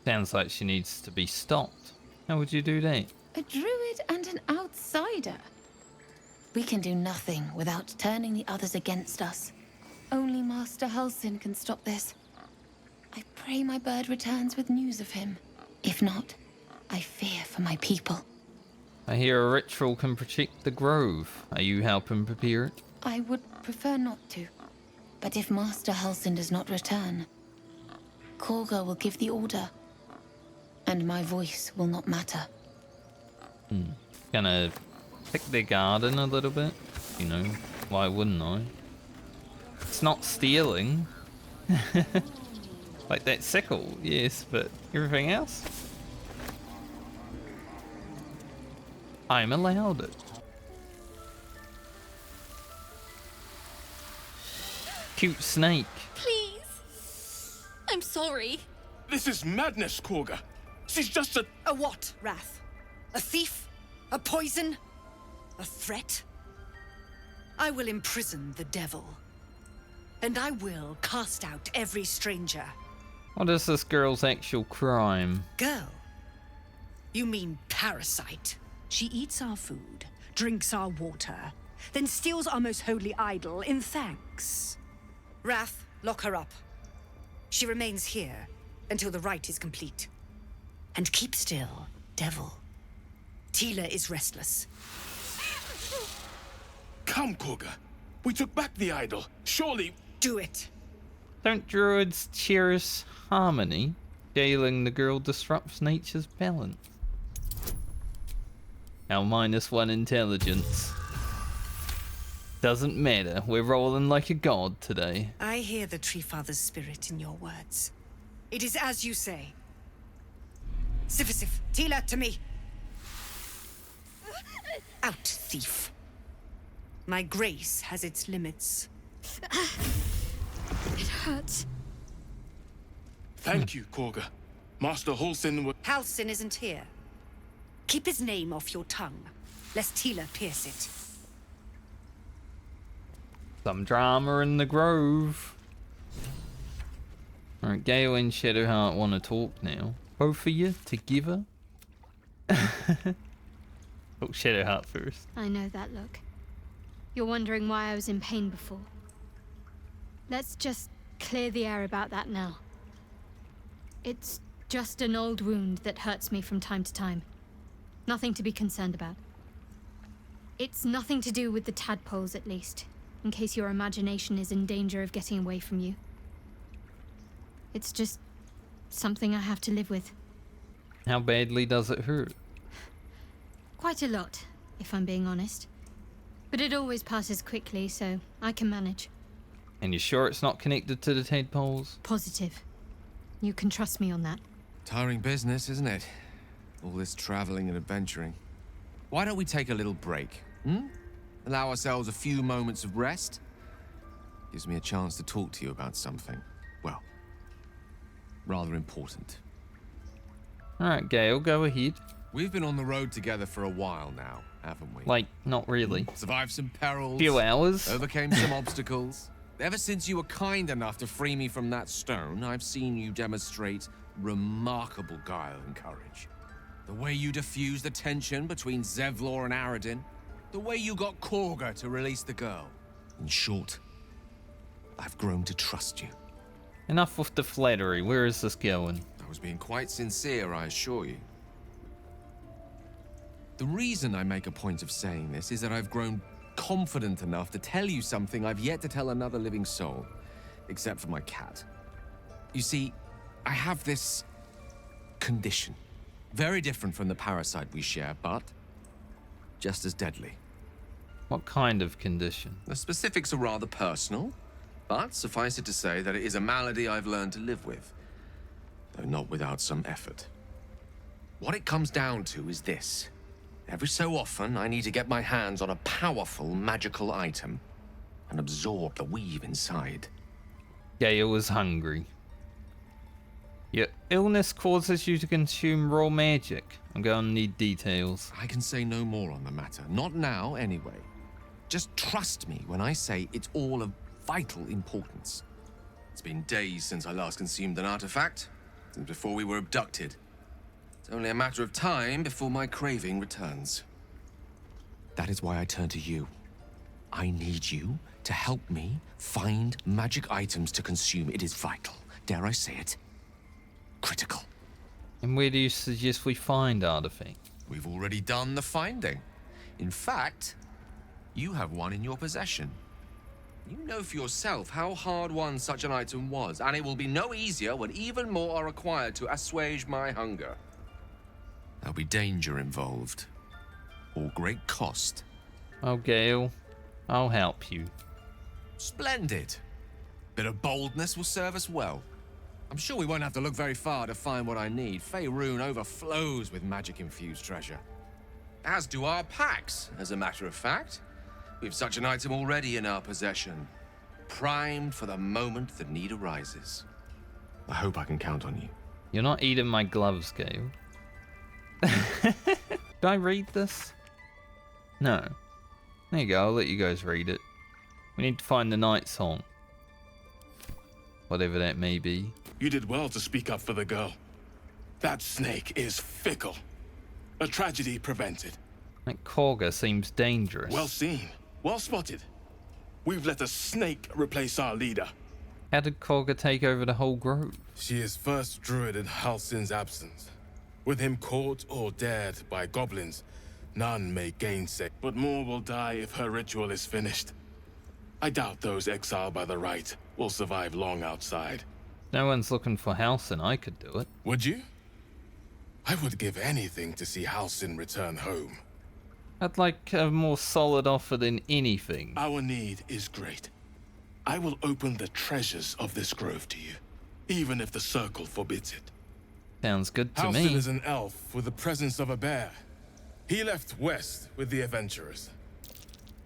Sounds like she needs to be stopped. How would you do that? A druid and an outsider. We can do nothing without turning the others against us. Only Master Halsin can stop this. I pray my bird returns with news of him. If not, I fear for my people. I hear a ritual can protect the grove. Are you helping prepare it? I would prefer not to. But if Master Halsin does not return, Korga will give the order. And my voice will not matter. Gonna pick their garden a little bit. You know, why wouldn't I? It's not stealing. Like that sickle, yes, but everything else? I'm allowed it. Cute snake. Please. I'm sorry. This is madness, Korga. She's just a... A what, Wrath? A thief? A poison? A threat? I will imprison the devil. And I will cast out every stranger. What is this girl's actual crime? Girl? You mean parasite? She eats our food, drinks our water, then steals our most holy idol in thanks. Wrath, lock her up. She remains here until the rite is complete. And keep still, devil. Tila is restless. Come, Korga. We took back the idol. Surely... Do it. Don't druids cherish harmony? Jailing the girl disrupts nature's balance. Our -1 intelligence. Doesn't matter. We're rolling like a god today. I hear the Tree Father's spirit in your words. It is as you say. Sifisif, Tila, to me. Out, thief. My grace has its limits. It hurts. Thank you, Korga. Master Halsin will... Halsin isn't here. Keep his name off your tongue, lest Tila pierce it. Some drama in the Grove. Alright, Gale and Shadowheart want to talk now. Both of you together? Oh, Shadowheart first. I know that look. You're wondering why I was in pain before. Let's just clear the air about that now. It's just an old wound that hurts me from time to time. Nothing to be concerned about. It's nothing to do with the tadpoles, at least, in case your imagination is in danger of getting away from you. It's just something I have to live with. How badly does it hurt? Quite a lot, if I'm being honest. But it always passes quickly, so I can manage. And you sure it's not connected to the tadpoles? Positive. You can trust me on that. Tiring business, isn't it? All this traveling and adventuring. Why don't we take a little break, Allow ourselves a few moments of rest? Gives me a chance to talk to you about something, well, rather important. Alright, Gale, go ahead. We've been on the road together for a while now, haven't we? Like, not really. Survived some perils. Few hours. Overcame some obstacles. Ever since you were kind enough to free me from that stone, I've seen you demonstrate remarkable guile and courage. The way you diffused the tension between Zevlor and Aradin. The way you got Korga to release the girl. In short, I've grown to trust you. Enough with the flattery. Where is this going? I was being quite sincere, I assure you. The reason I make a point of saying this is that I've grown confident enough to tell you something I've yet to tell another living soul, except for my cat. You see, I have this condition. Very different from the parasite we share, but just as deadly. What kind of condition? The specifics are rather personal, but suffice it to say that it is a malady I've learned to live with, though not without some effort. What it comes down to is this. Every so often, I need to get my hands on a powerful magical item and absorb the weave inside. Gale was hungry. Your illness causes you to consume raw magic. I'm going to need details. I can say no more on the matter. Not now, anyway. Just trust me when I say it's all of vital importance. It's been days since I last consumed an artifact, since before we were abducted. It's only a matter of time before my craving returns. That is why I turn to you. I need you to help me find magic items to consume. It is vital. Dare I say it? Critical. And where do you suggest we find artifacts? We've already done the finding. In fact, you have one in your possession. You know for yourself how hard-won such an item was, and it will be no easier when even more are required to assuage my hunger. There'll be danger involved, or great cost. Oh, Gale, I'll help you. Splendid. Bit of boldness will serve us well. I'm sure we won't have to look very far to find what I need. Faerun overflows with magic-infused treasure. As do our packs, as a matter of fact. We've such an item already in our possession, primed for the moment the need arises. I hope I can count on you. You're not eating my gloves, Gale. Did I read this? No. There you go, I'll let you guys read it. We need to find the night song. Whatever that may be. You did well to speak up for the girl. That snake is fickle. A tragedy prevented. That Korga seems dangerous. Well seen. Well spotted. We've let a snake replace our leader. How did Korga take over the whole grove? She is first druid in Halsin's absence. With him caught or dared by goblins, none may gainsay, but more will die if her ritual is finished. I doubt those exiled by the right will survive long outside. No one's looking for Halsin. I could do it. Would you? I would give anything to see Halsin return home. I'd like a more solid offer than anything. Our need is great. I will open the treasures of this grove to you, even if the circle forbids it. Sounds good to me. Halsin is an elf with the presence of a bear. He left west with the adventurers.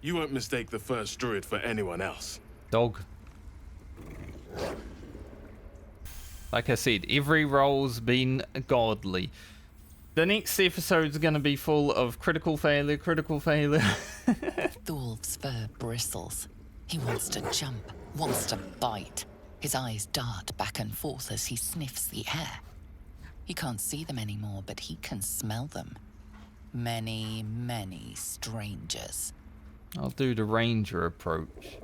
You won't mistake the first druid for anyone else. Dog. Like I said, every role's been godly. The next episode's gonna be full of critical failure. Thor's fur bristles. He wants to jump, wants to bite. His eyes dart back and forth as he sniffs the air. He can't see them anymore, but he can smell them. Many, many strangers. I'll do the ranger approach.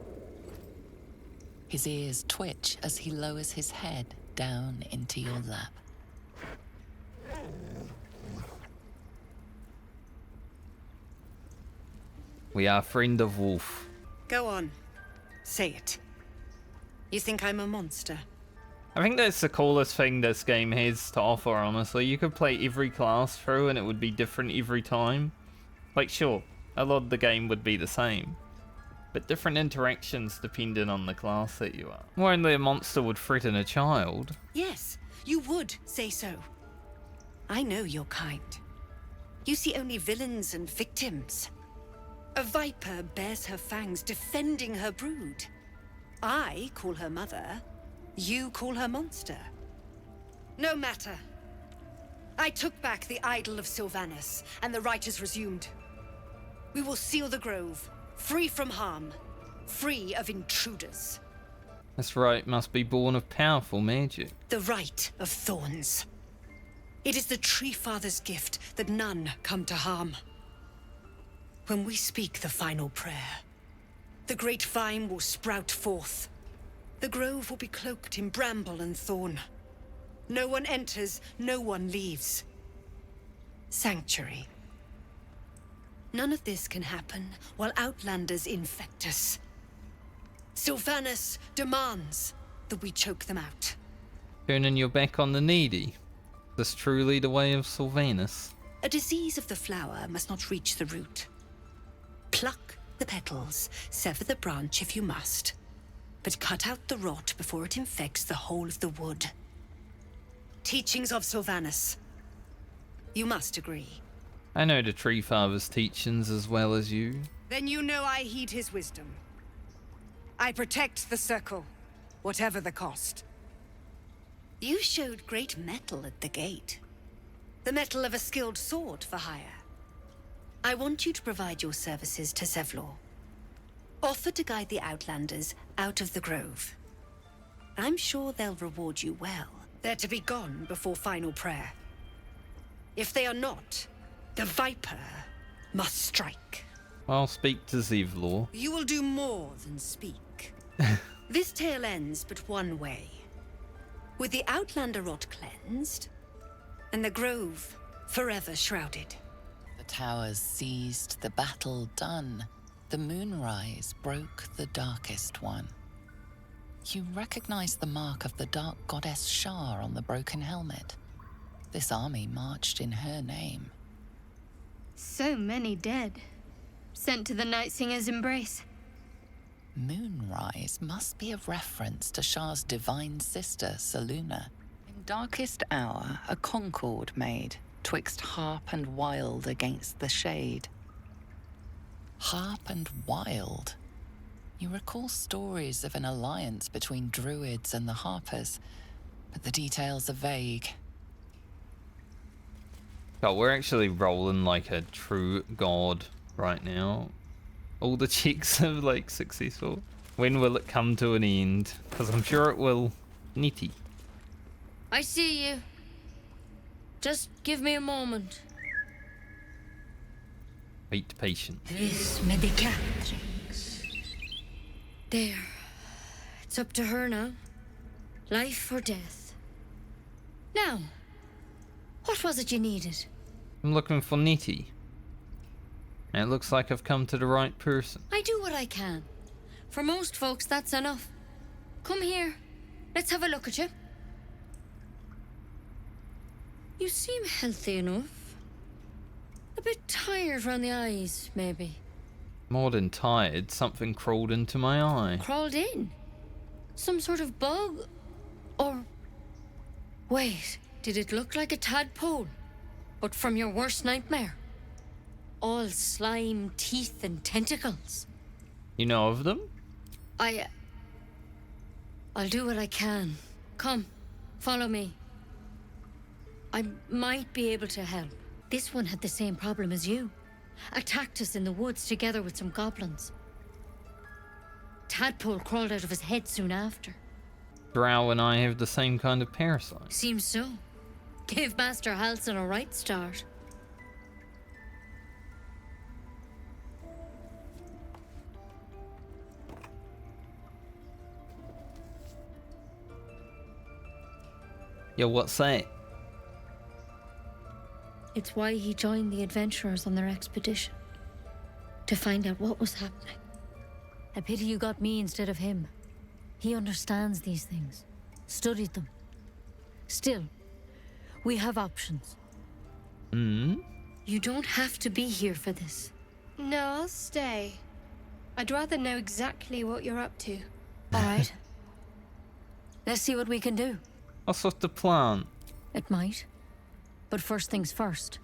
His ears twitch as he lowers his head down into your lap. We are friend of wolf. Go on. Say it. You think I'm a monster? I think that's the coolest thing this game has to offer, honestly. You could play every class through and it would be different every time. Like, sure, a lot of the game would be the same, but different interactions depending on the class that you are. Or only a monster would threaten a child. Yes, you would say so. I know your kind. You see only villains and victims. A viper bears her fangs defending her brood. I call her mother. You call her monster. No matter. I took back the idol of Sylvanas, and the rite is resumed. We will seal the grove, free from harm, free of intruders. This rite must be born of powerful magic. The rite of thorns. It is the Tree Father's gift that none come to harm. When we speak the final prayer, the great vine will sprout forth. The grove will be cloaked in bramble and thorn. No one enters, no one leaves. Sanctuary. None of this can happen while Outlanders infect us. Sylvanas demands that we choke them out. Turning your back on the needy. This truly the way of Sylvanas. A disease of the flower must not reach the root. Pluck the petals, sever the branch if you must, but cut out the rot before it infects the whole of the wood. Teachings of Sylvanas. You must agree. I know the Tree Father's teachings as well as you. Then you know I heed his wisdom. I protect the circle, whatever the cost. You showed great mettle at the gate. The mettle of a skilled sword for hire. I want you to provide your services to Zevlor. Offer to guide the Outlanders out of the grove. I'm sure they'll reward you well. They're to be gone before final prayer. If they are not, the Viper must strike. I'll speak to Zevlor. You will do more than speak. This tale ends but one way. With the Outlander rot cleansed, and the grove forever shrouded. The towers seized, the battle done. The moonrise broke the darkest one. You recognize the mark of the dark goddess Shar on the broken helmet. This army marched in her name. So many dead. Sent to the Night Singer's embrace. Moonrise must be a reference to Shar's divine sister, Selûne. In darkest hour, a concord made, twixt harp and wild against the shade. Harp and wild. You recall stories of an alliance between druids and the harpers, but the details are vague. God, we're actually rolling like a true god right now. All the checks are like successful. When will it come to an end? Because I'm sure it will. Nitty. I see you. Just give me a moment. Wait patient. This medicatrix. There. It's up to her now. Life or death. Now, what was it you needed? I'm looking for Nitty. And it looks like I've come to the right person. I do what I can. For most folks, that's enough. Come here. Let's have a look at you. You seem healthy enough. A bit tired round the eyes, maybe. More than tired, something crawled into my eye. Crawled in? Some sort of bug? Or... Wait, did it look like a tadpole? But from your worst nightmare? all slime, teeth, and tentacles. You know of them? I'll do what I can. Come, follow me. I might be able to help. This one had the same problem as you. Attacked us in the woods together with some goblins. Tadpole crawled out of his head soon after. Drow and I have the same kind of parasite. Seems so. Gave Master Halsin a right start. Yo, what's that? It's why he joined the adventurers on their expedition. To find out what was happening. A pity you got me instead of him. He understands these things. Studied them. Still, we have options. You don't have to be here for this. No, I'll stay. I'd rather know exactly what you're up to. All right. Let's see what we can do. What's with the plan? It might. But first things first.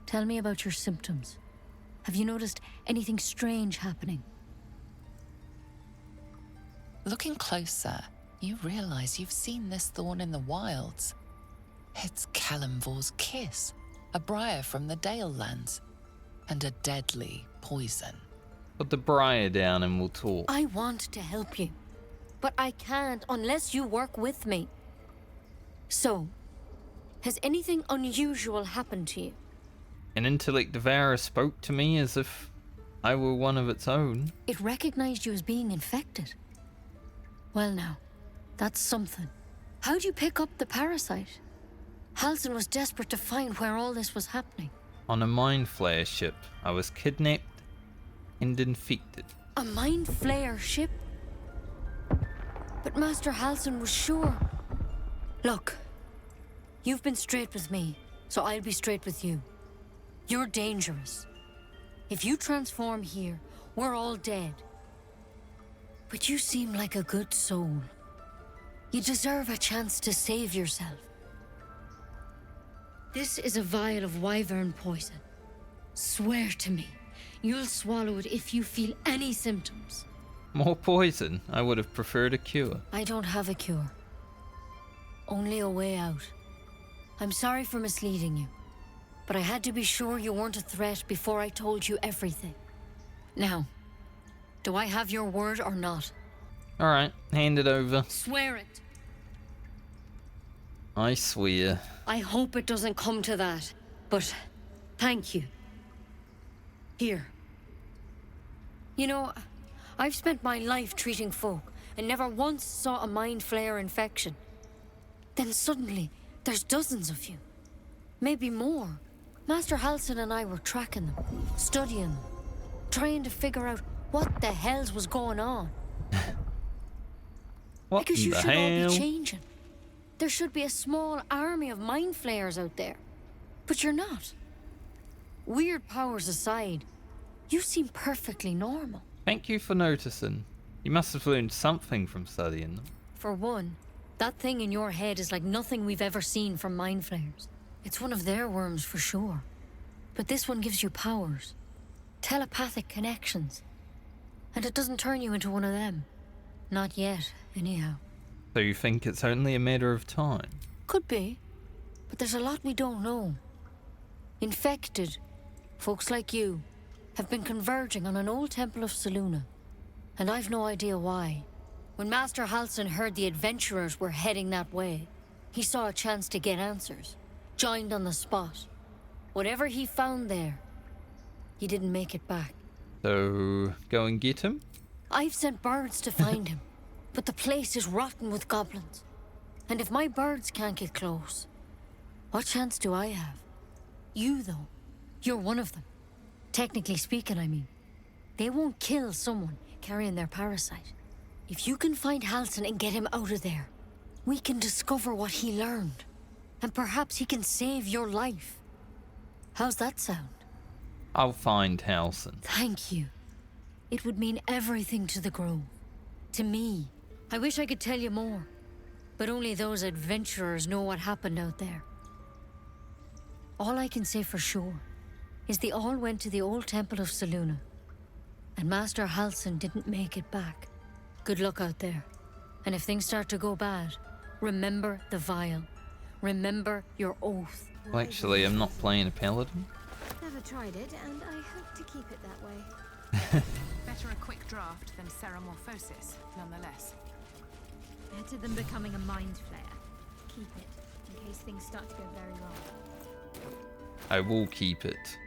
Tell me about your symptoms. Have you noticed anything strange happening? Looking closer, you realize you've seen this thorn in the wilds. It's Kalimvor's kiss, a briar from the Dale lands, and a deadly poison. Put the briar down and we'll talk. I want to help you, but I can't unless you work with me. So, has anything unusual happened to you? An intellect devourer spoke to me as if I were one of its own. It recognized you as being infected. Well now, that's something. How'd you pick up the parasite? Halsin was desperate to find where all this was happening. On a mind flayer ship, I was kidnapped and infected. A mind flayer ship? But Master Halsin was sure. Look, you've been straight with me, so I'll be straight with you. You're dangerous. If you transform here, we're all dead. But you seem like a good soul. You deserve a chance to save yourself. This is a vial of wyvern poison. Swear to me, you'll swallow it if you feel any symptoms. More poison? I would have preferred a cure. I don't have a cure. Only a way out. I'm sorry for misleading you, but I had to be sure you weren't a threat before I told you everything. Now, do I have your word or not? Alright, hand it over. Swear it. I swear. I hope it doesn't come to that, but thank you. Here. You know, I've spent my life treating folk and never once saw a mind flayer infection. Then suddenly, there's dozens of you. Maybe more. Master Halsin and I were tracking them, studying them, trying to figure out what the hells was going on. What because you the should all hell? be changing. There should be a small army of mind flayers out there. But you're not. Weird powers aside, you seem perfectly normal. Thank you for noticing. You must have learned something from studying them. For one, that thing in your head is like nothing we've ever seen from mind flayers. It's one of their worms for sure. But this one gives you powers. Telepathic connections. And it doesn't turn you into one of them. Not yet, anyhow. So you think it's only a matter of time? Could be. But there's a lot we don't know. Infected, folks like you, have been converging on an old temple of Selûne. And I've no idea why. When Master Halsin heard the adventurers were heading that way, he saw a chance to get answers. Joined on the spot. Whatever he found there, he didn't make it back. So, go and get him? I've sent birds to find him, but the place is rotten with goblins. And if my birds can't get close, what chance do I have? You, though, you're one of them. Technically speaking, I mean. They won't kill someone carrying their parasite. If you can find Halsin and get him out of there, we can discover what he learned. And perhaps he can save your life. How's that sound? I'll find Halsin. Thank you. It would mean everything to the Grove. To me. I wish I could tell you more. But only those adventurers know what happened out there. All I can say for sure is they all went to the old temple of Selûne. And Master Halsin didn't make it back. Good luck out there. And if things start to go bad, remember the vial. Remember your oath. Well, actually, I'm not playing a paladin. Never tried it, and I hope to keep it that way. Better a quick draft than ceramorphosis, nonetheless. Better than becoming a mind flayer. Keep it, in case things start to go very wrong. I will keep it.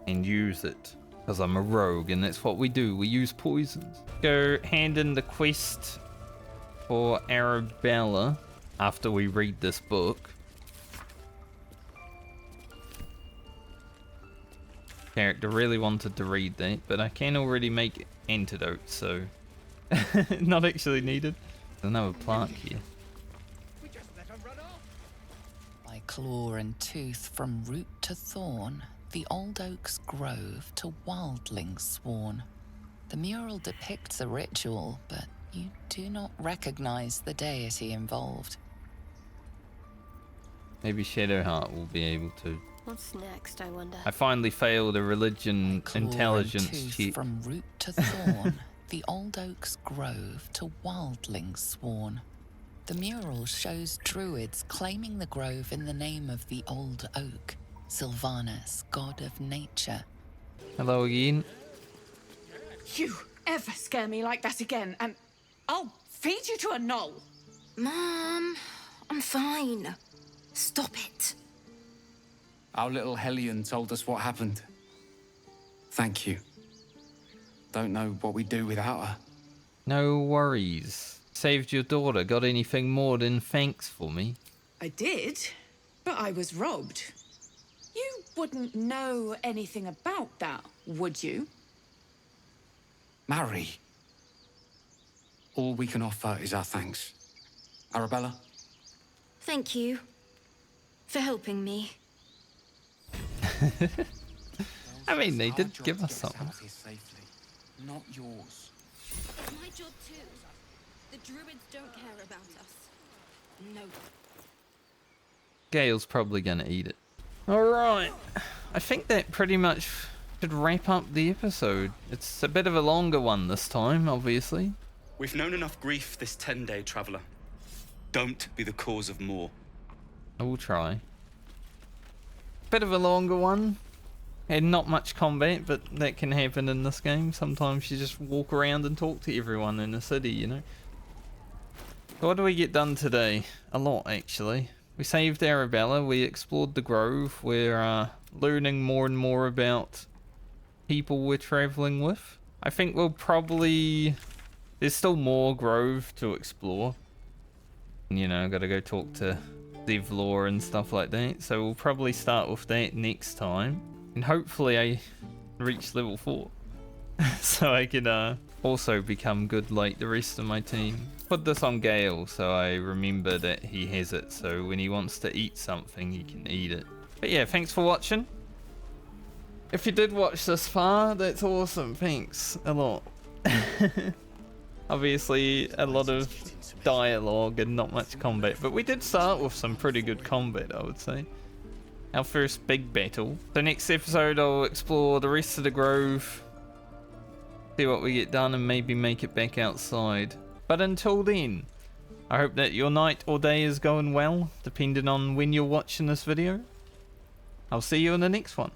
And use it. Because I'm a rogue, and that's what we do. We use poisons. Go hand in the quest for Arabella after we read this book. Character really wanted to read that, but I can already make antidotes, so not actually needed. There's another plant here. By claw and tooth from root to thorn, the old oak's grove to wildlings sworn. The mural depicts a ritual, but you do not recognize the deity involved. Maybe Shadowheart will be able to. What's next, I wonder? I finally failed a religion intelligence check. From root to thorn, the old oak's grove to wildlings sworn. The mural shows druids claiming the grove in the name of the old oak, Sylvanus, god of nature. Hello again. You ever scare me like that again, and I'll feed you to a gnoll. Mom, I'm fine. Stop it. Our little Hellion told us what happened. Thank you. Don't know what we'd do without her. No worries. Saved your daughter. Got anything more than thanks for me? I did, but I was robbed. You wouldn't know anything about that, would you? Mary. All we can offer is our thanks. Arabella? Thank you for helping me. I mean, they did give us something. Not yours. My job too. The druids don't care about us. No. Gale's probably gonna eat it. Alright. I think that pretty much should wrap up the episode. It's a bit of a longer one this time, obviously. We've known enough grief this 10-day traveller. Don't be the cause of more. I will try. Bit of a longer one. And not much combat, but that can happen in this game. Sometimes you just walk around and talk to everyone in the city, you know. What do we get done today? A lot, actually. We saved Arabella, we explored the Grove, we're learning more and more about people we're travelling with. I think we'll probably... There's still more Grove to explore. You know, gotta go talk to Zevlor and stuff like that. So we'll probably start with that next time. And hopefully I reach level 4. So I can also become good like the rest of my team. Put this on Gale so I remember that he has it. So when he wants to eat something, he can eat it. But yeah, thanks for watching. If you did watch this far, that's awesome. Thanks a lot. Obviously, a lot of dialogue and not much combat. But we did start with some pretty good combat, I would say. Our first big battle. So next episode, I'll explore the rest of the Grove. See what we get done and maybe make it back outside. But until then, I hope that your night or day is going well, depending on when you're watching this video. I'll see you in the next one.